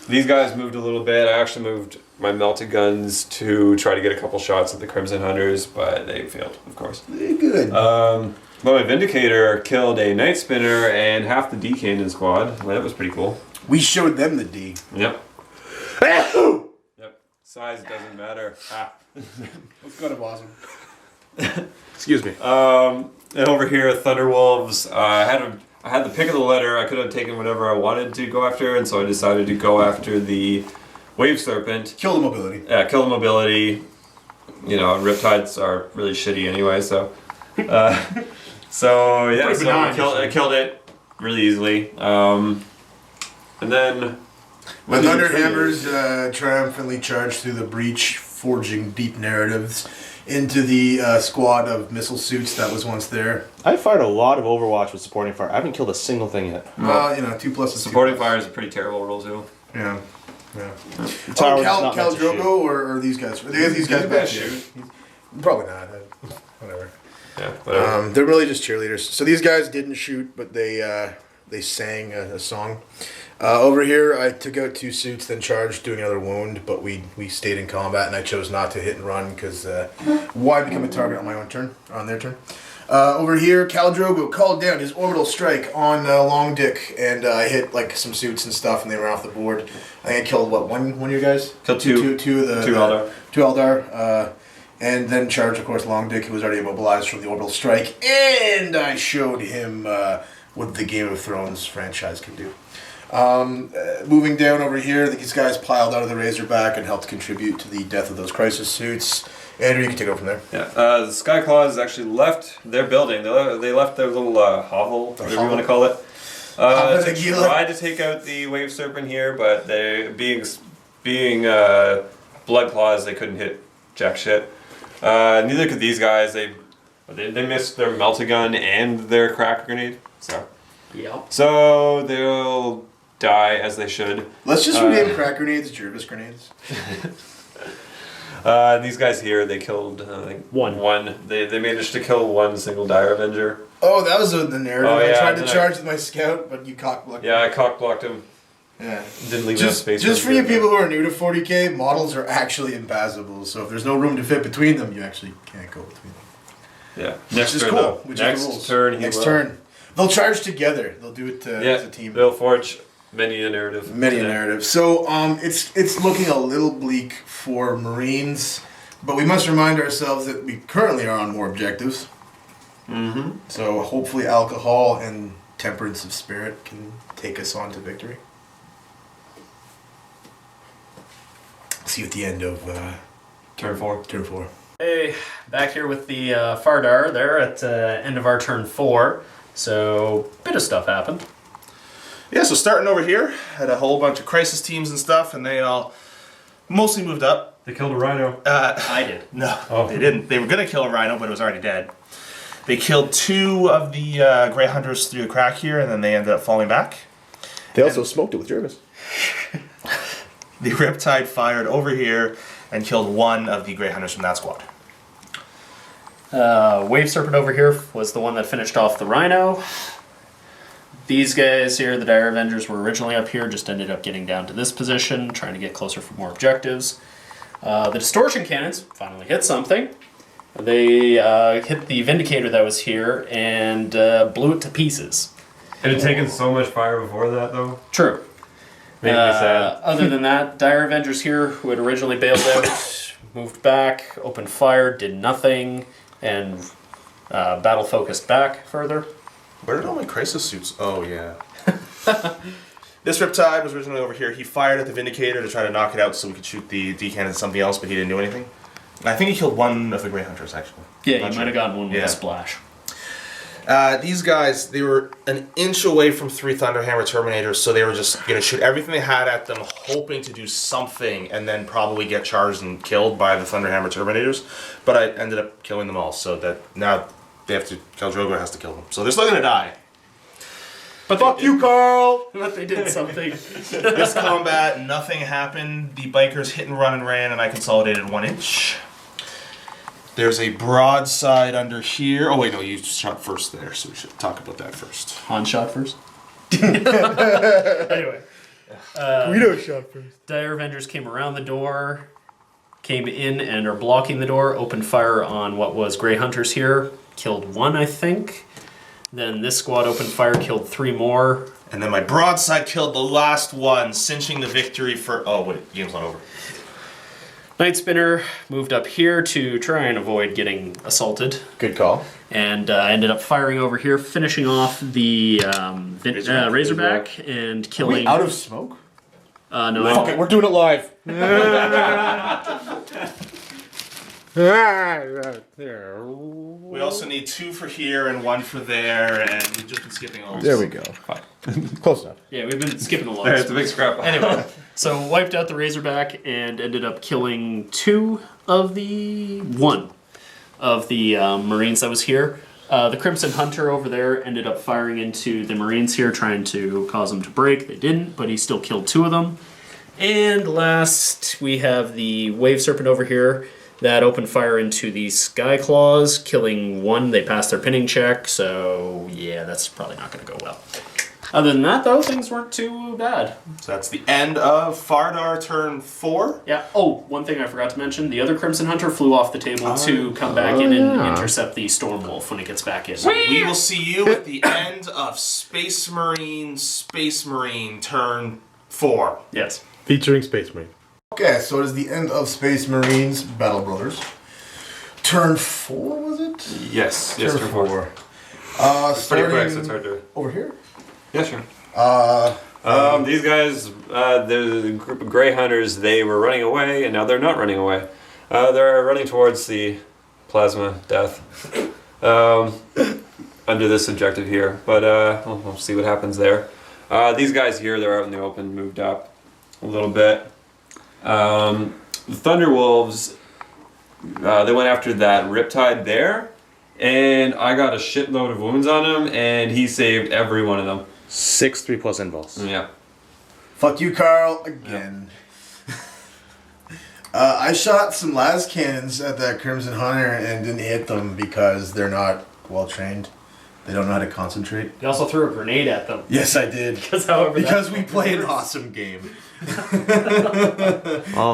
G: These guys moved a little bit. I actually moved my melted guns to try to get a couple shots at the Crimson Hunters, but they failed, of course.
A: Good.
G: But my Vindicator killed a Night Spinner and half the D Cannon squad. Well, that was pretty cool.
A: We showed them the D.
G: Yep. Yep. Size doesn't matter.
A: Let's go to Boston.
D: Excuse me.
G: And over here, Thunderwolves. I had the pick of the litter. I could have taken whatever I wanted to go after, and so I decided to go after the Wave Serpent.
A: Kill the mobility.
G: Yeah, kill the mobility. You know, Riptides are really shitty anyway, so. So yeah,
A: Pretty
G: so
A: benign,
G: I killed it really easily. And then.
A: The Thunderhammers triumphantly charged through the breach, forging deep narratives into the squad of missile suits that was once there.
D: I fired a lot of Overwatch with supporting fire. I haven't killed a single thing yet.
A: Well, you know, 2 plus is
G: Supporting fire is a pretty terrible rule too.
A: Yeah. Yeah.
D: Tower
A: Oh,
D: is not meant to shoot.
A: Drogo or these guys? These guys back here. Probably not. Whatever.
G: Yeah, whatever.
A: They're really just cheerleaders. So these guys didn't shoot, but they sang a song. Over here, I took out 2 suits, then charged, doing another wound, but we stayed in combat, and I chose not to hit and run because why become a target on my own turn, on their turn? Over here, Khal Drogo called down his orbital strike on Long Dick, and I hit like some suits and stuff, and they were off the board. I think I killed what one of your guys?
G: Killed two
A: of the
G: Eldar.
A: Two Eldar, and then charged, of course, Long Dick, who was already immobilized from the orbital strike, and I showed him what the Game of Thrones franchise can do. Moving down over here, these guys piled out of the Razorback and helped contribute to the death of those crisis suits. Andrew, you can take over from there.
G: Yeah, the Skyclaws actually left their building. They left their little hovel, whatever you want to call it. To try to take out the Wave Serpent here, but they being Blood Claws, they couldn't hit jack shit. Neither could these guys. They missed their Melt-A-Gun and their Crack Grenade. So they'll die as they should.
A: Let's just rename Crack Grenades Jervis Grenades.
G: These guys here, they killed I think one. They managed to kill one single Dire Avenger.
A: Oh, that was the narrative.
G: Oh, yeah,
A: I tried to charge with my scout, but you cockblocked me.
G: Yeah, I cockblocked him.
A: Yeah.
G: Didn't leave enough space.
A: Just for you people who are new to 40k, models are actually impassable. So if there's no room to fit between them, you actually can't go between them.
G: Yeah.
A: Which is cool.
G: Next turn,
A: Next turn. They'll charge together. They'll do it as a team.
G: They'll forge many a narrative.
A: Many a narrative. So it's looking a little bleak for Marines, but we must remind ourselves that we currently are on more objectives.
G: Mm-hmm.
A: So hopefully alcohol and temperance of spirit can take us on to victory. See you at the end of
G: turn 4.
A: Turn 4.
C: Hey, back here with the Fardar there at end of our turn 4. So, bit of stuff happened.
D: Yeah, so starting over here, had a whole bunch of crisis teams and stuff, and they all mostly moved up.
G: They killed a rhino.
C: I did.
D: No, they didn't. They were going to kill a rhino, but it was already dead. They killed 2 of the Grey Hunters through the crack here, and then they ended up falling back.
A: They also smoked it with Jervis.
D: The Riptide fired over here and killed 1 of the Grey Hunters from that squad.
C: Wave Serpent over here was the one that finished off the Rhino. These guys here, the Dire Avengers, were originally up here, just ended up getting down to this position, trying to get closer for more objectives. The Distortion Cannons finally hit something. They hit the Vindicator that was here and blew it to pieces.
G: It had taken so much fire before that, though.
C: True.
G: Made me sad.
C: Other than that, Dire Avengers here, who had originally bailed out, moved back, opened fire, did nothing, and battle focused back further.
D: Where did all my crisis suits? Oh, yeah. This Riptide was originally over here. He fired at the Vindicator to try to knock it out so we could shoot the D-cannon at something else, but he didn't do anything. I think he killed 1 of the Grey Hunters, actually.
C: Yeah, you might have gotten one with a splash.
D: These guys, they were an inch away from 3 Thunderhammer Terminators, so they were just going to shoot everything they had at them, hoping to do something, and then probably get charged and killed by the Thunderhammer Terminators. But I ended up killing them all, so that now they have to, Khal Drogo has to kill them. So they're still going to die.
C: But
A: fuck you, Carl!
C: But they did something.
D: This combat, nothing happened. The bikers hit and run and ran, and I consolidated 1 inch. There's a broadside under here. Oh wait, no, you shot first there, so we should talk about that first.
C: Han shot first. Anyway,
A: Guido shot first.
C: Dire Avengers came around the door, came in and are blocking the door. Opened fire on what was Grey Hunters here. Killed 1, I think. Then this squad opened fire, killed 3 more.
D: And then my broadside killed the last one, cinching the victory for. Oh wait, game's not over.
C: Night Spinner moved up here to try and avoid getting assaulted.
A: Good call.
C: And ended up firing over here, finishing off the Razorback and killing.
A: Are we out of smoke?
C: No.
A: Fuck it, we're doing it live.
D: We also need 2 for here and 1 for there, and we've just been skipping all this.
A: There we go. Close enough.
C: Yeah, we've been skipping a lot.
G: It's a big scrap.
C: Anyway, so wiped out the Razorback and ended up killing 1 of the Marines that was here. The Crimson Hunter over there ended up firing into the Marines here, trying to cause them to break. They didn't, but he still killed 2 of them. And last, we have the Wave Serpent over here that opened fire into the Sky Claws, killing 1. They passed their pinning check, so yeah, that's probably not going to go well. Other than that, though, things weren't too bad.
D: So that's the end of Fardar turn 4.
C: Yeah. Oh, one thing I forgot to mention: the other Crimson Hunter flew off the table to come back in and intercept the Storm Wolf when it gets back in.
D: We will see you at the end of Space Marine turn 4.
C: Yes.
A: Featuring Space Marine. Okay, so it is the end of Space Marines Battle Brothers. Turn 4, was it?
G: Yes.
A: Turn 4.
G: Pretty
A: Starting
G: quick, so it's hard to.
A: over here.
G: Yeah, sure. These guys, the group of Grey Hunters, they were running away, and now they're not running away. They're running towards the plasma death under this objective here. But we'll see what happens there. These guys here, they're out in the open, moved up a little bit. The Thunderwolves, they went after that Riptide there, and I got a shitload of wounds on him, and he saved every one of them.
D: 6 3+ involves.
G: Yeah.
A: Fuck you, Carl, again. I shot some las cannons at that Crimson Hunter and didn't hit them because they're not well trained. They don't know how to concentrate.
C: You also threw a grenade at them.
A: Yes, I did. Because we play an awesome game.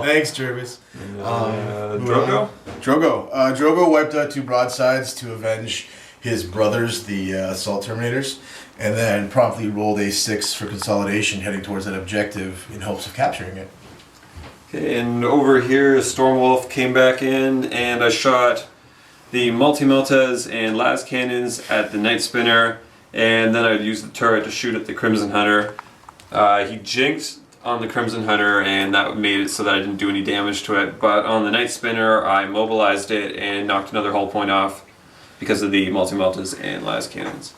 A: Thanks, Jervis.
G: Drogo?
A: Drogo wiped out 2 broadsides to avenge his brothers, the Assault Terminators, and then promptly rolled a 6 for consolidation, heading towards that objective in hopes of capturing it.
G: Okay, and over here, Stormwolf came back in, and I shot the multi-meltas and las cannons at the Night Spinner, and then I used the turret to shoot at the Crimson Hunter. He jinked on the Crimson Hunter, and that made it so that I didn't do any damage to it. But on the Night Spinner, I mobilized it and knocked another hull point off because of the multi-meltas and las cannons.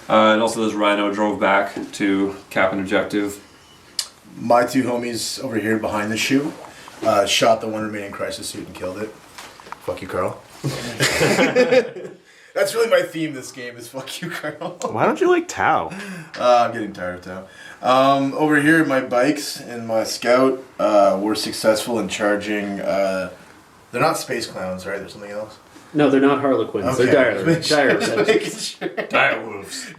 G: And also this Rhino drove back to cap an objective.
A: My 2 homies over here behind the shoe shot the one remaining crisis suit and killed it. Fuck you, Carl. That's really my theme this game is fuck you, Carl.
D: Why don't you like Tau?
A: I'm getting tired of Tau. Over here, my bikes and my scout were successful in charging. They're not space clowns, right? There's something else.
C: No, they're not Harlequins.
A: Okay.
C: They're Avengers.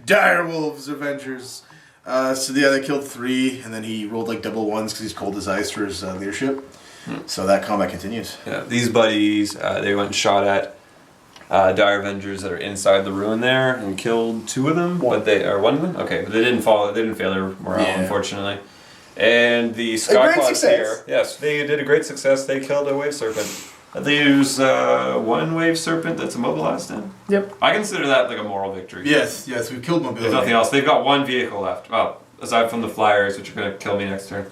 A: Direwolves Avengers. So yeah, they killed 3, and then he rolled like double ones because he's cold as ice for his leadership. So that combat continues.
G: Yeah, these buddies, they went and shot at Dire Avengers that are inside the ruin there and killed 2 of them. One of them. Okay, but they didn't fall. They didn't fail their morale, unfortunately. And the Skyclaws here, yes, they did a great success. They killed a wave serpent. They use 1 wave serpent that's immobilized in.
C: Yep.
G: I consider that like a moral victory.
A: Yes, we've killed mobility.
G: There's nothing else. They've got 1 vehicle left. Well, aside from the flyers, which are going to kill me next turn.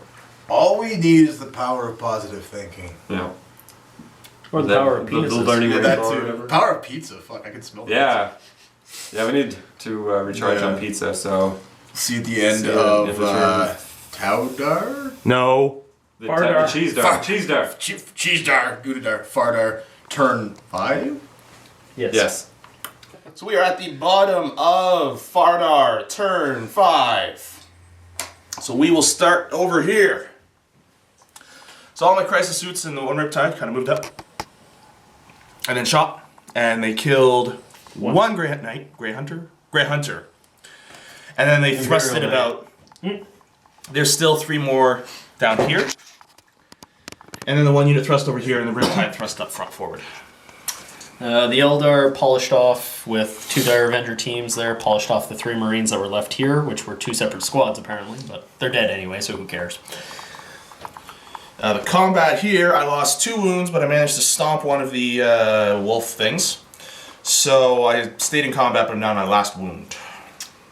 A: All we need is the power of positive thinking.
G: Yeah.
C: Or the power of penises.
G: The learning
A: Yeah,
G: rate
A: that
G: or
A: too.
G: whatever.
A: Power of pizza. Fuck, I can smell
G: Yeah. Yeah, we need to recharge on pizza, so...
A: See at the end
G: See
A: of
G: in return.
D: Taudar? No.
G: The
C: Fardar.
G: cheese dar. Cheese dar.
A: Cheesedar, Gudadar, Fardar, turn 5?
G: Yes.
D: So we are at the bottom of Fardar, turn 5. So we will start over here. So all my crisis suits and the 1 Riptide kind of moved up. And then shot. And they killed 1 Grey Hunter. And then they thrusted about... There's still 3 more down here. And then the 1 unit thrust over here, and the Riptide thrust up front forward.
C: The Eldar polished off with 2 Dire Avenger teams there, polished off the 3 Marines that were left here, which were 2 separate squads apparently, but they're dead anyway, so who cares?
D: The combat here, I lost 2 wounds, but I managed to stomp one of the wolf things. So I stayed in combat, but I'm down my last wound.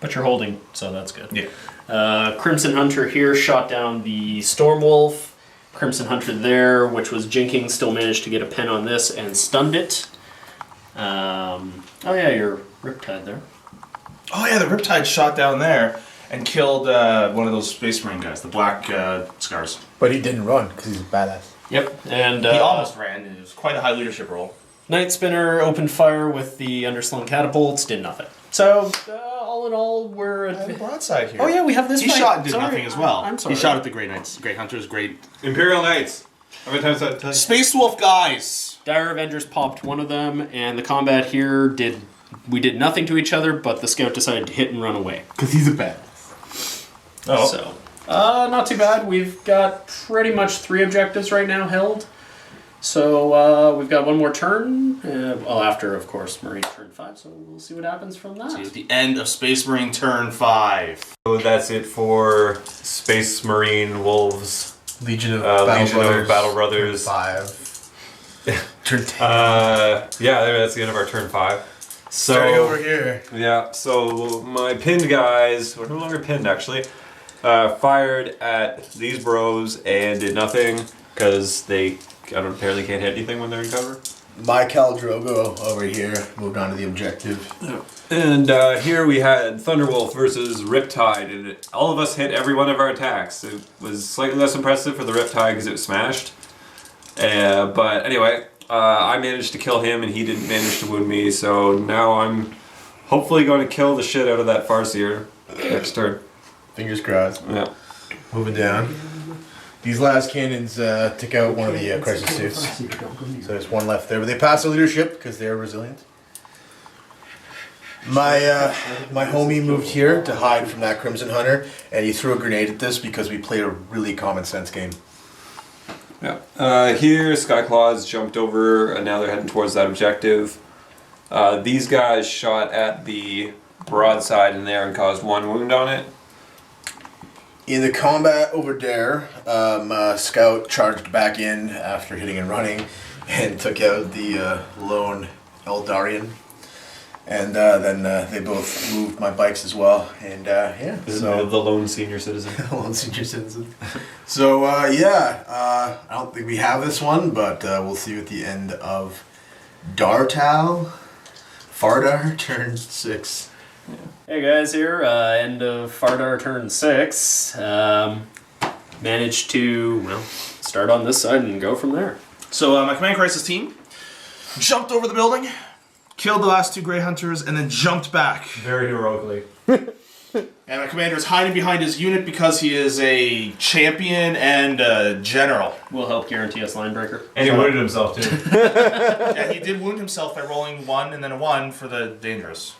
C: But you're holding, so that's good.
D: Yeah.
C: Crimson Hunter here shot down the Stormwolf. Crimson Hunter there, which was jinking, still managed to get a pen on this and stunned it. Oh yeah, your Riptide there.
D: Oh yeah, the Riptide shot down there and killed one of those Space Marine guys, the black scars.
A: But he didn't run because he's a badass.
C: Yep, and
D: He almost ran. It was quite a high leadership role.
C: Night Spinner opened fire with the underslung catapults, did nothing. So, all in all, we're...
D: I have a broadside here.
C: Oh yeah, we have this
D: He
C: fight.
D: shot and did
C: Sorry,
D: nothing as well.
C: I'm sorry.
D: He shot at the Grey Knights, Grey Hunters, Great
G: Imperial Knights. How many times did I tell you?
D: Space Wolf guys.
C: Dire Avengers popped one of them, and the combat here we did nothing to each other, but the scout decided to hit and run away.
A: Because he's a badass.
G: Oh.
C: So, not too bad. We've got pretty much 3 objectives right now held. So we've got one more turn. Well, after, of course, Marine turn 5. So we'll see what happens from that.
D: See you at the end of Space Marine turn 5.
G: So that's it for Space Marine Wolves.
A: Legion of
G: Battle Brothers.
A: 5. Turn 10.
G: Yeah, that's the end of our turn 5. So,
A: Starting over here.
G: Yeah, so my pinned guys, we're no longer pinned actually, fired at these bros and did nothing because they apparently can't hit anything when they're in cover.
A: My Khal Drogo over here moved on to the objective.
G: And here we had Thunderwolf versus Riptide, and all of us hit every one of our attacks. It was slightly less impressive for the Riptide because it was smashed. But anyway, I managed to kill him and he didn't manage to wound me, so now I'm hopefully going to kill the shit out of that Farseer next turn.
A: Fingers crossed.
G: Yeah.
A: Moving down. These last cannons took out one of the crisis suits. So there's one left there, but they pass the leadership because they're resilient. My homie moved here to hide from that Crimson Hunter, and he threw a grenade at this because we played a really common sense game.
G: Yeah. Here, Skyclaws jumped over, and now they're heading towards that objective. These guys shot at the broadside in there and caused 1 wound on it.
A: In the combat over there, Scout charged back in after hitting and running and took out the lone Eldarian. And then they both moved my bikes as well. And yeah.
G: So the lone senior citizen.
A: Lone senior citizen. So yeah, I don't think we have this one, but we'll see you at the end of Dartal. Fardar, turn 6.
C: Hey guys, here, end of Fardar turn 6. Managed to, start on this side and go from there.
D: So my Command Crisis team jumped over the building, killed the last 2 Grey Hunters, and then jumped back.
G: Very heroically.
D: And my commander is hiding behind his unit because he is a champion and a general.
C: Will help guarantee us Linebreaker.
G: And he wounded himself too.
D: And he did wound himself by rolling 1 and then a 1 for the dangerous.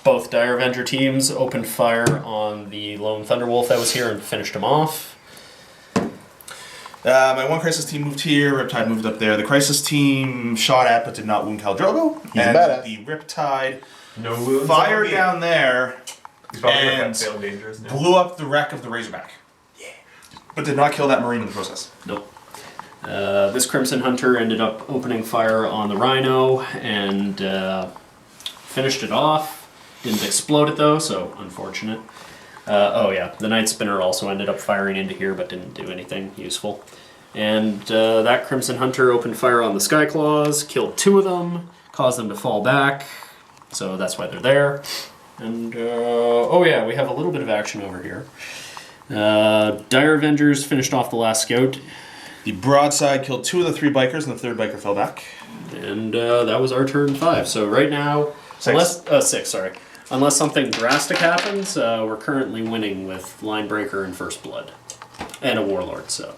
C: Both Dire Avenger teams opened fire on the lone Thunderwolf that was here and finished him off.
D: My 1 Crisis team moved here, Riptide moved up there. The Crisis team shot at but did not wound Khal Drogo.
A: He's
D: and
A: badass.
D: the Riptide
G: No wounds.
D: fired down there
G: He's probably
D: and
G: gonna fail dangerous now.
D: blew up the wreck of the Razorback. Yeah. But did not kill that Marine in the process.
C: Nope. This Crimson Hunter ended up opening fire on the Rhino and finished it off. Didn't explode it though, so unfortunate. Oh yeah, the Night Spinner also ended up firing into here but didn't do anything useful. And that Crimson Hunter opened fire on the Skyclaws, killed 2 of them, caused them to fall back, so that's why they're there. And oh yeah, we have a little bit of action over here. Dire Avengers finished off the last scout.
D: The broadside killed 2 of the 3 bikers and the 3rd biker fell back.
C: And that was our turn 5. So right now,
D: 6.
C: Unless something drastic happens, we're currently winning with Linebreaker and First Blood. And a Warlord, so.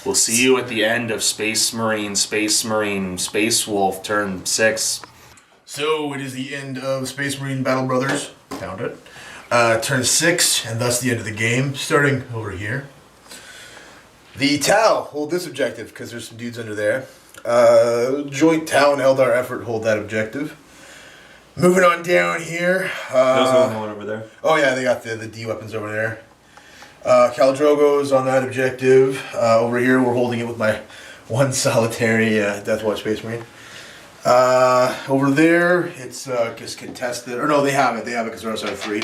D: We'll see you at the end of Space Marine, Space Wolf, turn 6.
A: So it is the end of Space Marine Battle Brothers. Found it. Turn 6, and thus the end of the game. Starting over here. The Tau hold this objective because there's some dudes under there. Joint Tau and Eldar effort hold that objective. Moving on down here.
G: There's one over there.
A: Oh yeah, they got the D weapons over there. Khal Drogo's on that objective. Over here, we're holding it with my 1 solitary Deathwatch Space Marine. Over there, it's just contested. Or no, they have it. They have it because they're outside of 3.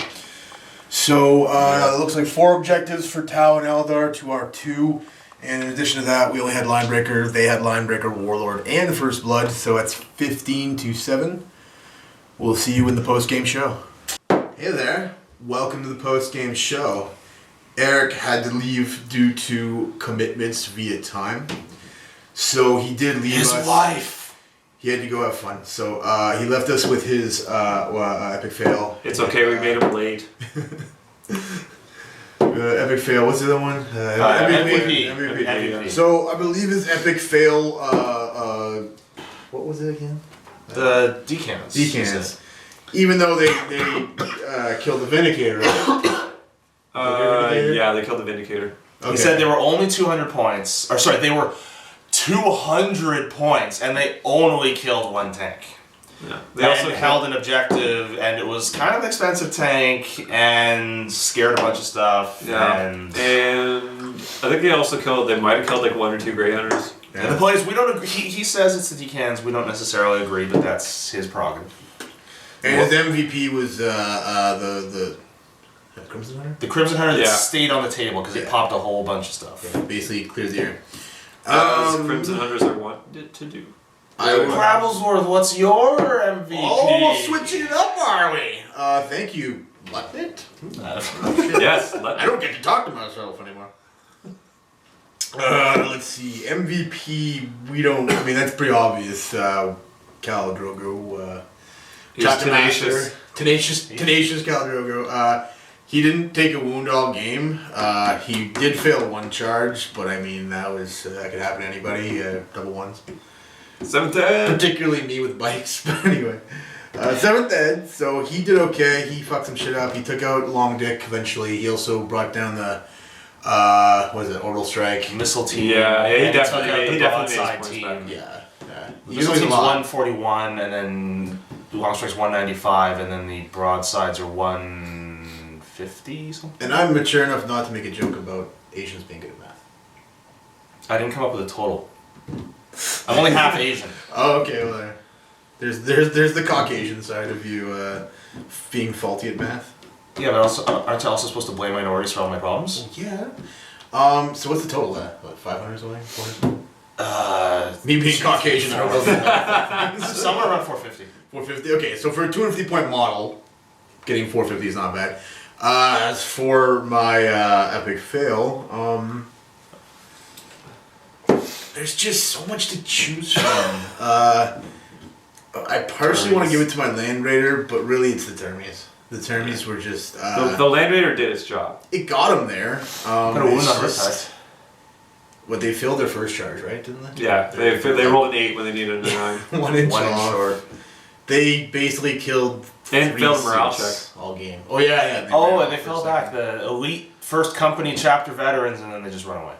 A: So it looks like 4 objectives for Tau and Eldar to our 2. And in addition to that, we only had Linebreaker. They had Linebreaker, Warlord, and First Blood. So that's 15-7. We'll see you in the post-game show. Hey there. Welcome to the post-game show. Eric had to leave due to commitments via time. So he did leave us.
D: His wife.
A: He had to go have fun. So he left us with his epic fail.
G: It's okay, we made him late.
A: Epic fail. What's the other one?
D: MVP.
A: So I believe his epic fail. What was it again?
D: The decans.
A: Decans. Even though they killed the Vindicator,
G: Yeah, they killed the Vindicator.
A: Okay.
B: He said they were only 200 points. Or sorry, they were 200 points, and they only killed one tank.
G: Yeah.
B: They also held an objective, and it was kind of an expensive tank, and scared a bunch of stuff.
G: Yeah.
B: And
G: I think they might have killed like 1 or 2 Grey Hunters.
B: the players, we don't agree. He says it's the decans. We don't necessarily agree, but that's his prerogative.
A: And his MVP was the Crimson Hunter?
B: The Crimson Hunter that
G: Yeah.
B: stayed on the table because it popped a whole bunch of stuff.
A: Yeah, basically clears the air.
G: As Crimson Hunters are wanted to do.
B: Crabblesworth, what's your MVP?
A: Oh, switching it up, are we? Thank you, Lutnit.
G: Yes.
A: I don't get to talk to myself anymore. Let's see. MVP, we don't. I mean, that's pretty obvious. Khal Drogo.
G: He's
A: Chapter
G: tenacious.
A: Master. Tenacious Khal Drogo. He didn't take a wound all game. He did fail 1 charge, but I mean, that could happen to anybody. Double ones.
G: 7th ed.
A: Particularly me with bikes, but anyway. 7th ed, so he did okay. He fucked some shit up. He took out Long Dick eventually. He also brought down the, what is it, Orbital Strike.
B: Missile team.
G: Yeah, he
B: and
G: definitely-
B: took out the
G: he definitely
B: broadside
G: made his
B: team.
G: points back.
A: Yeah.
B: The
A: He
B: missile
A: was a
B: team's
A: lot.
B: 141, and then Long Strike's 195, and then the broadsides are 150 something.
A: And I'm mature enough not to make a joke about Asians being good at math.
B: I didn't come up with a total. I'm only half Asian.
A: Oh, okay, well there's the Caucasian side of you being faulty at math.
B: Yeah, but also aren't I also supposed to blame minorities for all my problems?
A: Yeah. So what's the total then? What, 500 or something? 400? Me being Caucasian, I don't know.
B: Somewhere around 450.
A: 450. Okay, so for a 250 point model, getting 450 is not bad. As for my epic fail, there's just so much to choose from. I partially want to give it to my Land Raider, but really it's the Termies. The Termies were just
G: The Land Raider did its job.
A: it got him there.
B: Got a wound
A: it's
B: on
A: just-
B: Riptide.
A: What, they failed their first charge, right? Didn't they?
G: Yeah, they rolled an 8 when they needed a 9.
A: 1 inch
B: One inch
A: off.
B: short.
A: They basically killed
G: And
A: 3
G: failed morale
A: suits all game. Oh yeah.
B: Oh,
A: ran
B: and they
A: off for
B: fell
A: a
B: back.
A: second.
B: The elite first company chapter veterans, and then they just run away.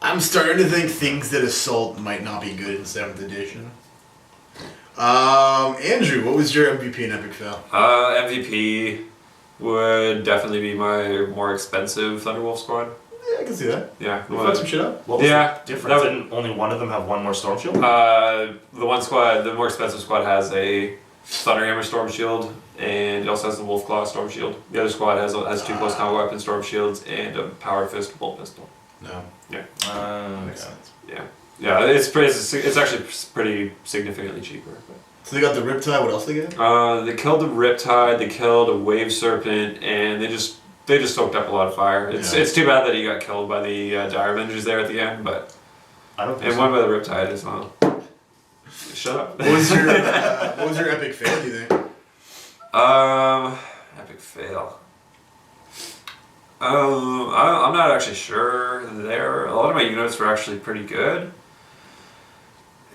A: I'm starting to think things that assault might not be good in 7th edition. Andrew, what was your MVP and epic fail?
G: MVP would definitely be my more expensive Thunderwolf squad.
A: Yeah, I can see that.
G: Yeah.
A: We fucked some shit up.
B: What was
G: Yeah,
B: the difference?
G: that
B: Didn't only one of them have one more storm shield?
G: The more expensive squad has a Thunderhammer Storm Shield, and it also has the Wolfclaw Storm Shield. The other squad has 2 close combat weapon Storm Shields and a Power Fist bolt pistol.
A: No.
B: Makes
A: sense.
G: Yeah, it's actually pretty significantly cheaper.
A: So they got the Riptide. What else they get?
G: They killed the Riptide, they killed a Wave Serpent, and they just soaked up a lot of fire. It's too bad that he got killed by the Dire Avengers there at the end, but
B: I don't think
G: and
B: so.
G: one by the Riptide as well. Shut up.
A: What was your epic fail? Do you think?
G: Epic fail. I'm not actually sure there. A lot of my units were actually pretty good.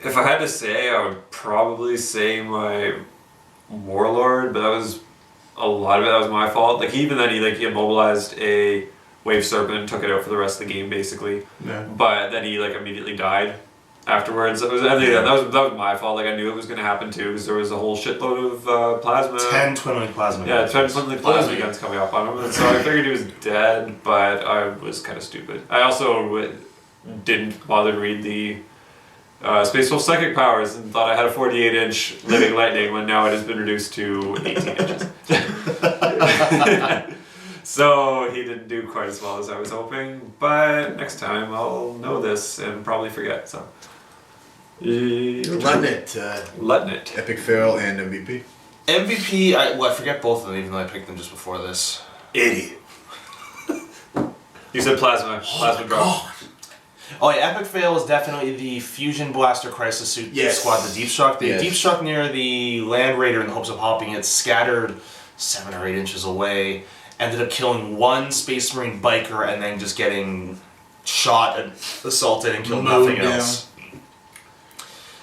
G: If I had to say, I would probably say my Warlord, but a lot of it was my fault. Like he immobilized a Wave Serpent, took it out for the rest of the game basically.
A: Yeah.
G: But then he immediately died afterwards. That was my fault. Like I knew it was going to happen too, because there was a whole shitload of plasma.
B: 10 twin link plasma.
G: Yeah,
B: guns.
G: 10 something plasma guns coming up on him, and so I figured he was dead, but I was kind of stupid. I also didn't bother to read the Space Wolf Psychic Powers and thought I had a 48-inch living lightning when now it has been reduced to 18 inches. So he didn't do quite as well as I was hoping, but next time I'll know this and probably forget. So,
A: Lutnit,
G: Lutnit.
A: epic fail and MVP.
B: MVP, I forget both of them, even though I picked them just before this.
G: Idiot. You said plasma drop.
B: Oh yeah, epic fail is definitely the Fusion Blaster Crisis Suit
A: Yes.
B: squad, the Deep Struck. The
A: Yes.
B: Deep Struck near the Land Raider in the hopes of hopping it, scattered 7 or 8 inches away, ended up killing 1 Space Marine biker and then just getting shot and assaulted and killed
A: Mowed
B: nothing else.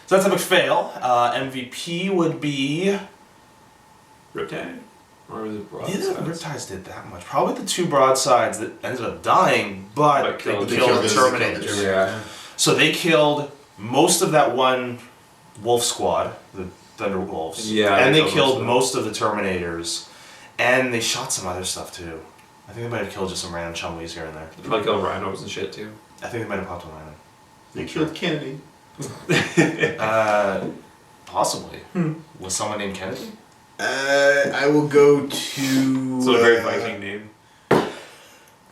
B: So that's epic fail. MVP would be
G: Riptide. Or was it
B: Neither of the
G: broadsides?
B: Riptides did that much. Probably the two broadsides that ended up dying, but
G: But
B: they
G: killed-
B: killed the
A: the
B: Terminators.
G: Yeah.
B: So they killed most of that one wolf squad, the Thunder Wolves.
G: Yeah,
B: and
G: they
B: they
G: killed
B: killed most of the Terminators. And they shot some other stuff too. I think they might have killed just some random chumleys here and there.
G: They probably killed rhinos and shit too.
B: I think they might have popped a rhino.
A: They killed Kennedy.
B: Possibly. Was someone named Kennedy?
A: I will go to
G: So a very Viking name.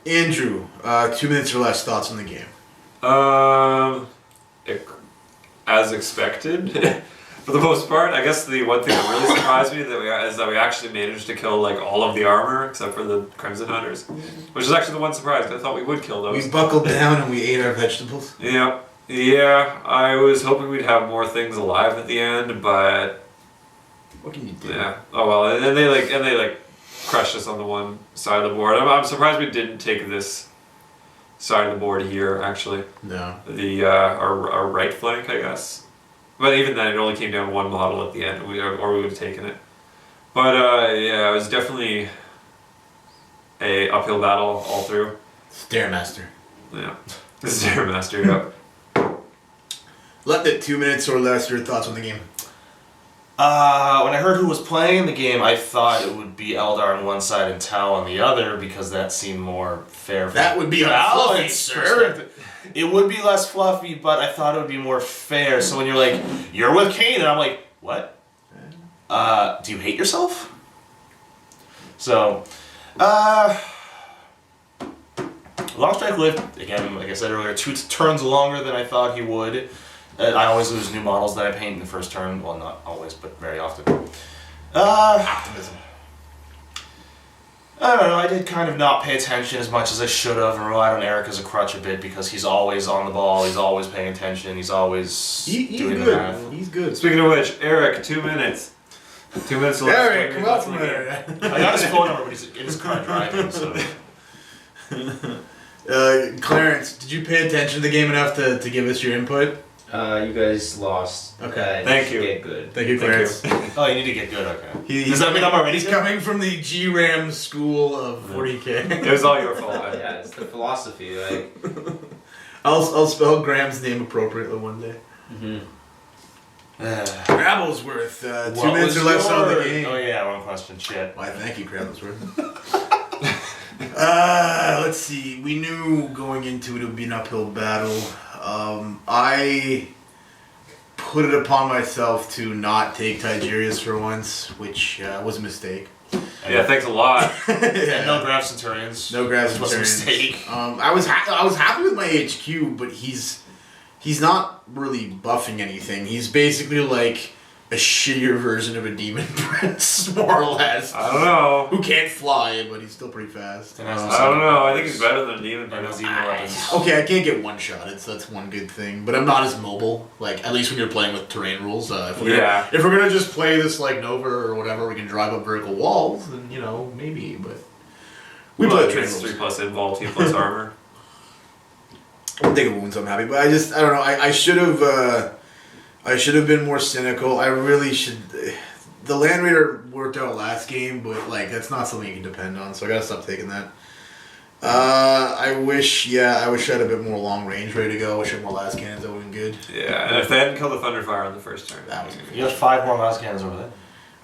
A: Andrew. 2 minutes or less. Thoughts on the game?
G: As expected, for the most part. I guess the one thing that really surprised me is that we actually managed to kill like all of the armor except for the Crimson Hunters, which is actually the one surprise. I thought we would kill those.
A: We buckled down and we ate our vegetables.
G: Yeah, yeah. I was hoping we'd have more things alive at the end, but
A: What can you do?
G: yeah. Oh well, and they like crushed us on the one side of the board. I'm surprised we didn't take this side of the board here. Actually,
A: No.
G: the our right flank, I guess. But even then, it only came down one model at the end, or we would have taken it. But yeah, it was definitely a uphill battle all through.
A: Stairmaster.
G: Yeah, the Stairmaster. Yep.
A: Left it 2 minutes or less. Your thoughts on the game?
B: When I heard who was playing the game, I thought it would be Eldar on one side and Tau on the other because that seemed more fair. From
A: That would be
B: a
A: unfluffy,
B: balance
A: sir.
B: perspective. It would be less fluffy, but I thought it would be more fair. So when you're like, "You're with Kane," and I'm like, "What? Do you hate yourself?" So, long strike lived again. Like I said earlier, 2 turns longer than I thought he would. I always lose new models that I paint in the first turn. Well, not always, but very often.
A: Optimism.
B: I don't know. I did kind of not pay attention as much as I should have, and relied on Eric as a crutch a bit because he's always on the ball. He's always paying attention. He's always
A: He's
B: doing the
A: good.
B: math.
A: He's good.
G: Speaking of which, Eric, 2 minutes. 2 minutes left.
A: Eric, come out from there.
B: I got his phone number, but he's in his car driving. So
A: Clarence, did you pay attention to the game enough to give us your input?
F: You guys lost.
A: Okay.
G: Thank you.
F: Get good.
A: Thank you,
G: Thank
A: Clarence.
B: oh, you need to get good. Okay.
A: He's
B: Does that mean I'm already
A: He's
B: good?
A: coming from the G-Ram school of 40K.
G: It was all your fault.
F: Yeah, it's the philosophy, like.
A: I'll spell Graham's name appropriately one day. Crabblesworth, 2 minutes or less on the game.
B: Oh yeah, wrong question. Shit.
A: Why, thank you, Crabblesworth. Let's see. We knew going into it would be an uphill battle. I put it upon myself to not take Tigerius for once, which was a mistake.
G: Yeah, thanks a lot.
B: And no Graf Centurions.
A: No grass
B: Which was a mistake.
A: I was happy with my HQ, but he's not really buffing anything. He's basically like a shittier version of a demon prince, more or less.
G: I don't know.
A: Who can't fly, but he's still pretty fast.
B: And has the
G: I don't know. I think he's better than Demon
B: And
G: Prince.
B: has even weapons.
A: Okay, I can't get one shotted, so that's one good thing. But I'm not as mobile. Like at least when you're playing with terrain rules. If we're gonna just play this like Nova or whatever, we can drive up vertical walls. Then maybe. But we play terrain
G: It's
A: rules.
G: 3+ invul, 2+ armor.
A: One thing of wounds, I'm happy, but I don't know. I should have been more cynical. I really should. The Land Raider worked out last game, but like that's not something you can depend on. So I gotta stop taking that. I wish I had a bit more long range ready to go. I wish I had more last cannons. That would have been good.
G: Yeah, and if they hadn't killed the Thunderfire on the first turn.
A: That was
B: You have 5 more mouse cannons over there.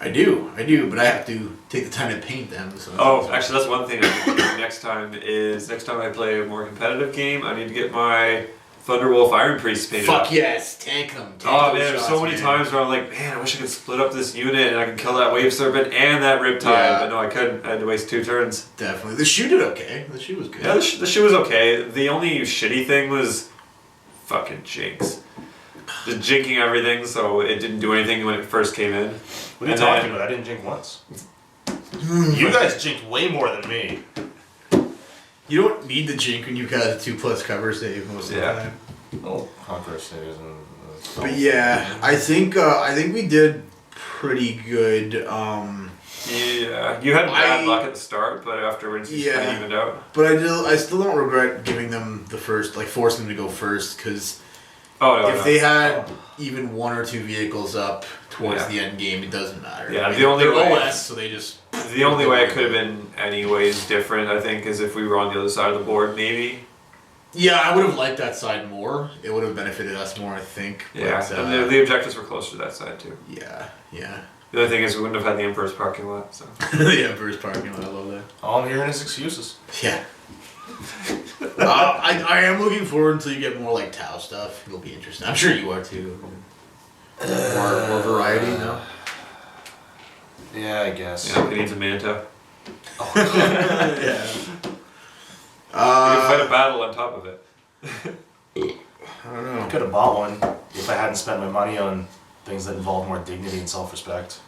A: I do, but I have to take the time to paint them. So
G: Oh, actually, that's one thing I need to do next time I play a more competitive game, I need to get my Thunderwolf Iron Priest painted up.
A: fuck yes, tank them.
G: Oh man, there's so many times where I'm like, man, I wish I could split up this unit and I could kill that Wave Serpent and that Riptide,
A: Yeah.
G: but no, I couldn't. I had to waste 2 turns.
A: Definitely, the shoe did okay. The shoe was good.
G: Yeah, the shoe was okay. The only shitty thing was fucking Jinx. Just jinking everything, so it didn't do anything when it first came in.
B: What are you
G: And
B: talking
G: then-
B: about? I didn't jink once. You guys jinked way more than me.
A: You don't need the jink when you've got a 2+ cover save most of the
G: Yeah.
A: time.
B: Oh, Conqueror saves and.
A: But yeah, I think we did pretty good.
G: Yeah, you had bad
A: I-
G: luck at the start, but afterwards you
A: Yeah.
G: kind of evened out.
A: But I still don't regret giving them the first, like forcing them to go first, because
G: Oh no.
A: if
G: no.
A: they had even one or two vehicles up towards
G: Yeah.
A: the end game, it doesn't matter.
G: Yeah,
A: I mean,
G: the only
A: they're
G: way-
A: OS, so they just.
G: The only way it could have been anyways different, I think, is if we were on the other side of the board, maybe.
A: Yeah, I would have liked that side more. It would have benefited us more, I think.
G: Yeah,
A: But,
G: and the objectives were closer to that side too.
A: yeah.
G: The other thing is we wouldn't have had the Emperor's parking lot, so.
A: The Emperor's parking lot, I love that.
B: All I'm hearing is excuses.
A: Yeah. I am looking forward until you get more like Tau stuff. It'll be interesting. I'm sure you are too. More variety, no?
B: Yeah, I guess.
G: Yeah, it needs a Manta.
A: Yeah.
G: You can fight a battle on top of it.
A: I don't know.
B: I could have bought one if I hadn't spent my money on things that involve more dignity and self-respect.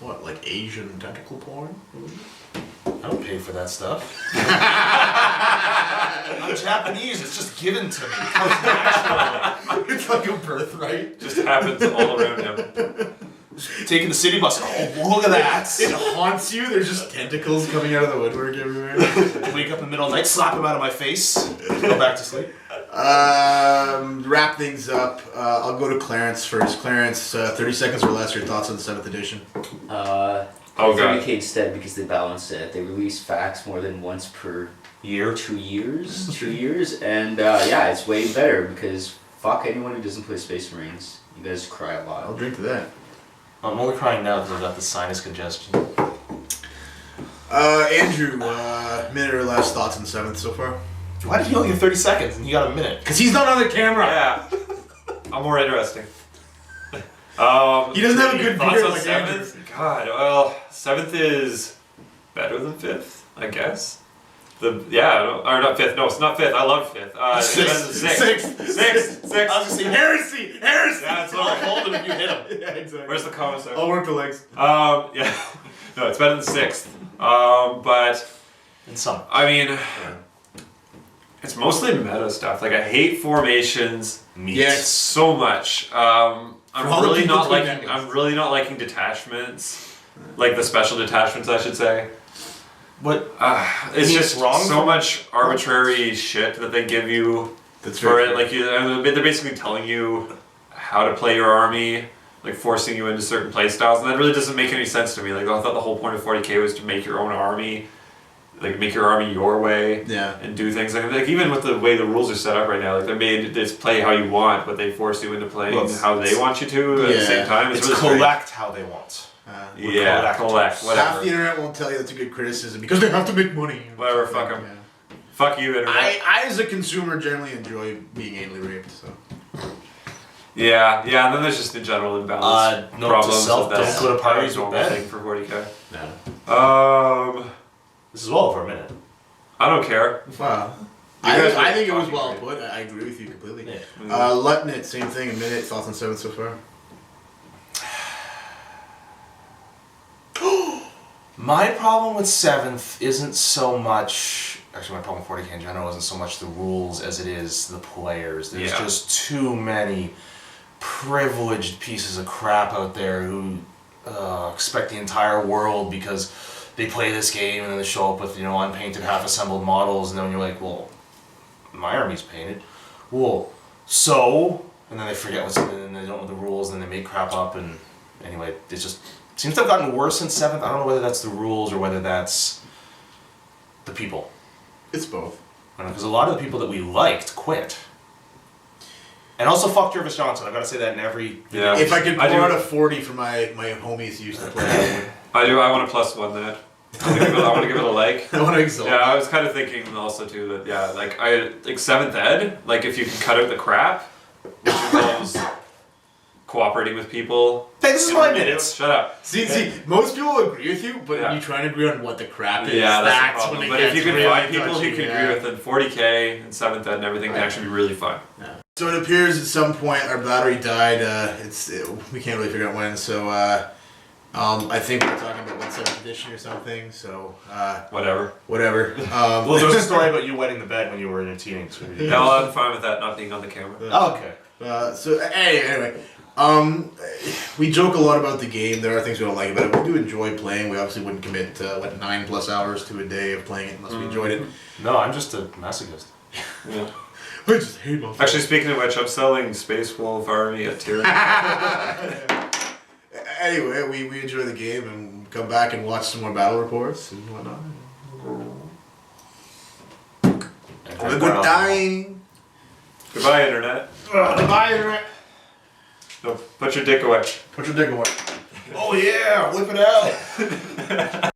A: What, like Asian tentacle porn?
B: I don't pay for that stuff. I'm Japanese. It's just given to me. It comes naturally.
A: It's like a birthright.
G: Just happens all around him.
B: Taking the city bus. Oh, look at that.
A: It haunts you. There's just tentacles coming out of the woodwork everywhere.
B: Wake up in the middle of the night, slap him out of my face, go back to sleep.
A: Wrap things up. I'll go to Clarence first. Clarence, 30 seconds or less. Your thoughts on the 7th edition?
G: Oh, God.
H: 30K instead because they balanced it. They release facts more than once per
B: Year.
H: 2 years. 2 years. And yeah, it's way better because fuck anyone who doesn't play Space Marines. You guys cry a
A: I'll
H: lot.
A: drink to that.
B: I'm only crying now because I've got the sinus congestion.
A: Andrew, minute or less thoughts on the 7th so far?
B: Why did he only get 30 seconds and he got a minute?
A: Because he's not on the camera.
G: Yeah. I'm more interesting.
A: He doesn't have a good
G: thoughts
A: beard
G: on
A: like
G: 7th?
A: Andrew.
G: God, well, 7th is better than 5th, I guess. Or not 5th. No, it's not 5th. I love 5th. It's better than 6th. 6th.
B: I was gonna say
A: Heresy!
G: Yeah, it's
B: I'll
G: alright.
B: hold him if you hit him.
A: Yeah, exactly.
G: Where's the commissar?
A: I'll work the legs.
G: Yeah. No, it's better than 6th. But
B: And some.
G: I mean, it's mostly meta stuff. Like I hate formations
A: Yes.
G: so much. I'm
A: For all the
G: really
A: people
G: not
A: tweeting
G: liking.
A: at me.
G: I'm really not liking detachments, like the special detachments, I should say.
B: But
G: It's
B: mean
G: just
B: it's wrong
G: so
B: for-
G: much arbitrary shit that they give you
A: That's
G: for
A: very
G: it. Like they're basically telling you how to play your army, like forcing you into certain play styles, and that really doesn't make any sense to me. Like I thought the whole point of 40k was to make your own army, like make your army your way.
A: Yeah.
G: And do things like even with the way the rules are set up right now, like they're made to play how you want, but they force you into playing
B: Well,
G: how they want you to at the
A: yeah.
G: same time.
B: it's
G: really strange.
B: collect how they want. We're
G: Yeah, collect
A: Half
G: whatever.
A: the internet won't tell you that's a good criticism because they have to make money.
G: Whatever, fuck 'em.
A: Yeah.
G: Fuck you, internet.
A: I, as a consumer, generally enjoy being anally raped. So.
G: Yeah, and then there's just the general imbalance
B: Note to
G: problems
B: self,
G: of that.
B: don't go to parties with
G: normal
B: Ben.
G: thing for 40k.
A: No.
B: This is well for a minute.
G: I don't care.
A: Wow.
G: You
A: I
G: guys
A: think,
G: were
A: I think it was
G: talking
A: well
G: great.
A: put. I agree with you completely.
B: Yeah.
A: Lutnit, same thing. A minute. Thoughts on 7th so far?
B: My problem with 7th isn't so much. Actually, my problem with 40k in general isn't so much the rules as it is the players. There's
G: Yeah.
B: just too many privileged pieces of crap out there who expect the entire world because they play this game and then they show up with unpainted, half-assembled models, and then you're like, well, my army's painted. Well, so, and then they forget what's and then they don't know the rules, and then they make crap up, and anyway, it just seems to have gotten worse since 7th. I don't know whether that's the rules or whether that's the people.
A: It's both.
B: Because a lot of the people that we liked quit. And also fuck Jervis Johnson. I've got to say that in every video.
G: Yeah.
A: If I could
G: I
A: pour
G: do-
A: out a 40 for my homies who used to play,
G: I do. I want to +1 that. I want to give it a like.
A: I want to exalt.
G: Yeah, I was kind of thinking also too that like 7th ed, like if you can cut out the crap, which involves cooperating with people.
B: Hey, this is my minutes.
G: Shut up.
A: See, most people agree with you, but
G: Yeah.
A: when you try and agree on what the crap is,
G: Yeah, that's the
A: when
G: problem.
A: it
G: But if
A: gets
G: you can
A: really
G: find people who
A: touchy,
G: can
A: yeah.
G: agree with it, 40k and 7th ed and everything can actually be really fun.
A: So it appears at some point our battery died. We can't really figure out when. So I think we're talking about 7th edition or something. So
G: Whatever.
A: whatever.
B: Well, there was a story about you wetting the bed when you were in your teens.
G: Yeah, well, I'm fine with that not being on the camera.
B: Oh, okay.
A: So anyway, we joke a lot about the game. There are things we don't like about it. We do enjoy playing. We obviously wouldn't commit 9+ hours to a day of playing it unless we enjoyed it.
B: No, I'm just a masochist.
G: Yeah.
A: just hate my
G: Actually, speaking of which, I'm selling Space Wolf Army at tier.
A: Anyway, we enjoy the game and come back and watch some more battle reports and whatnot. Have a good time.
G: Goodbye, Internet.
A: Bye, Internet.
G: No, put your dick away.
A: Put your dick away. Oh yeah, whip it out.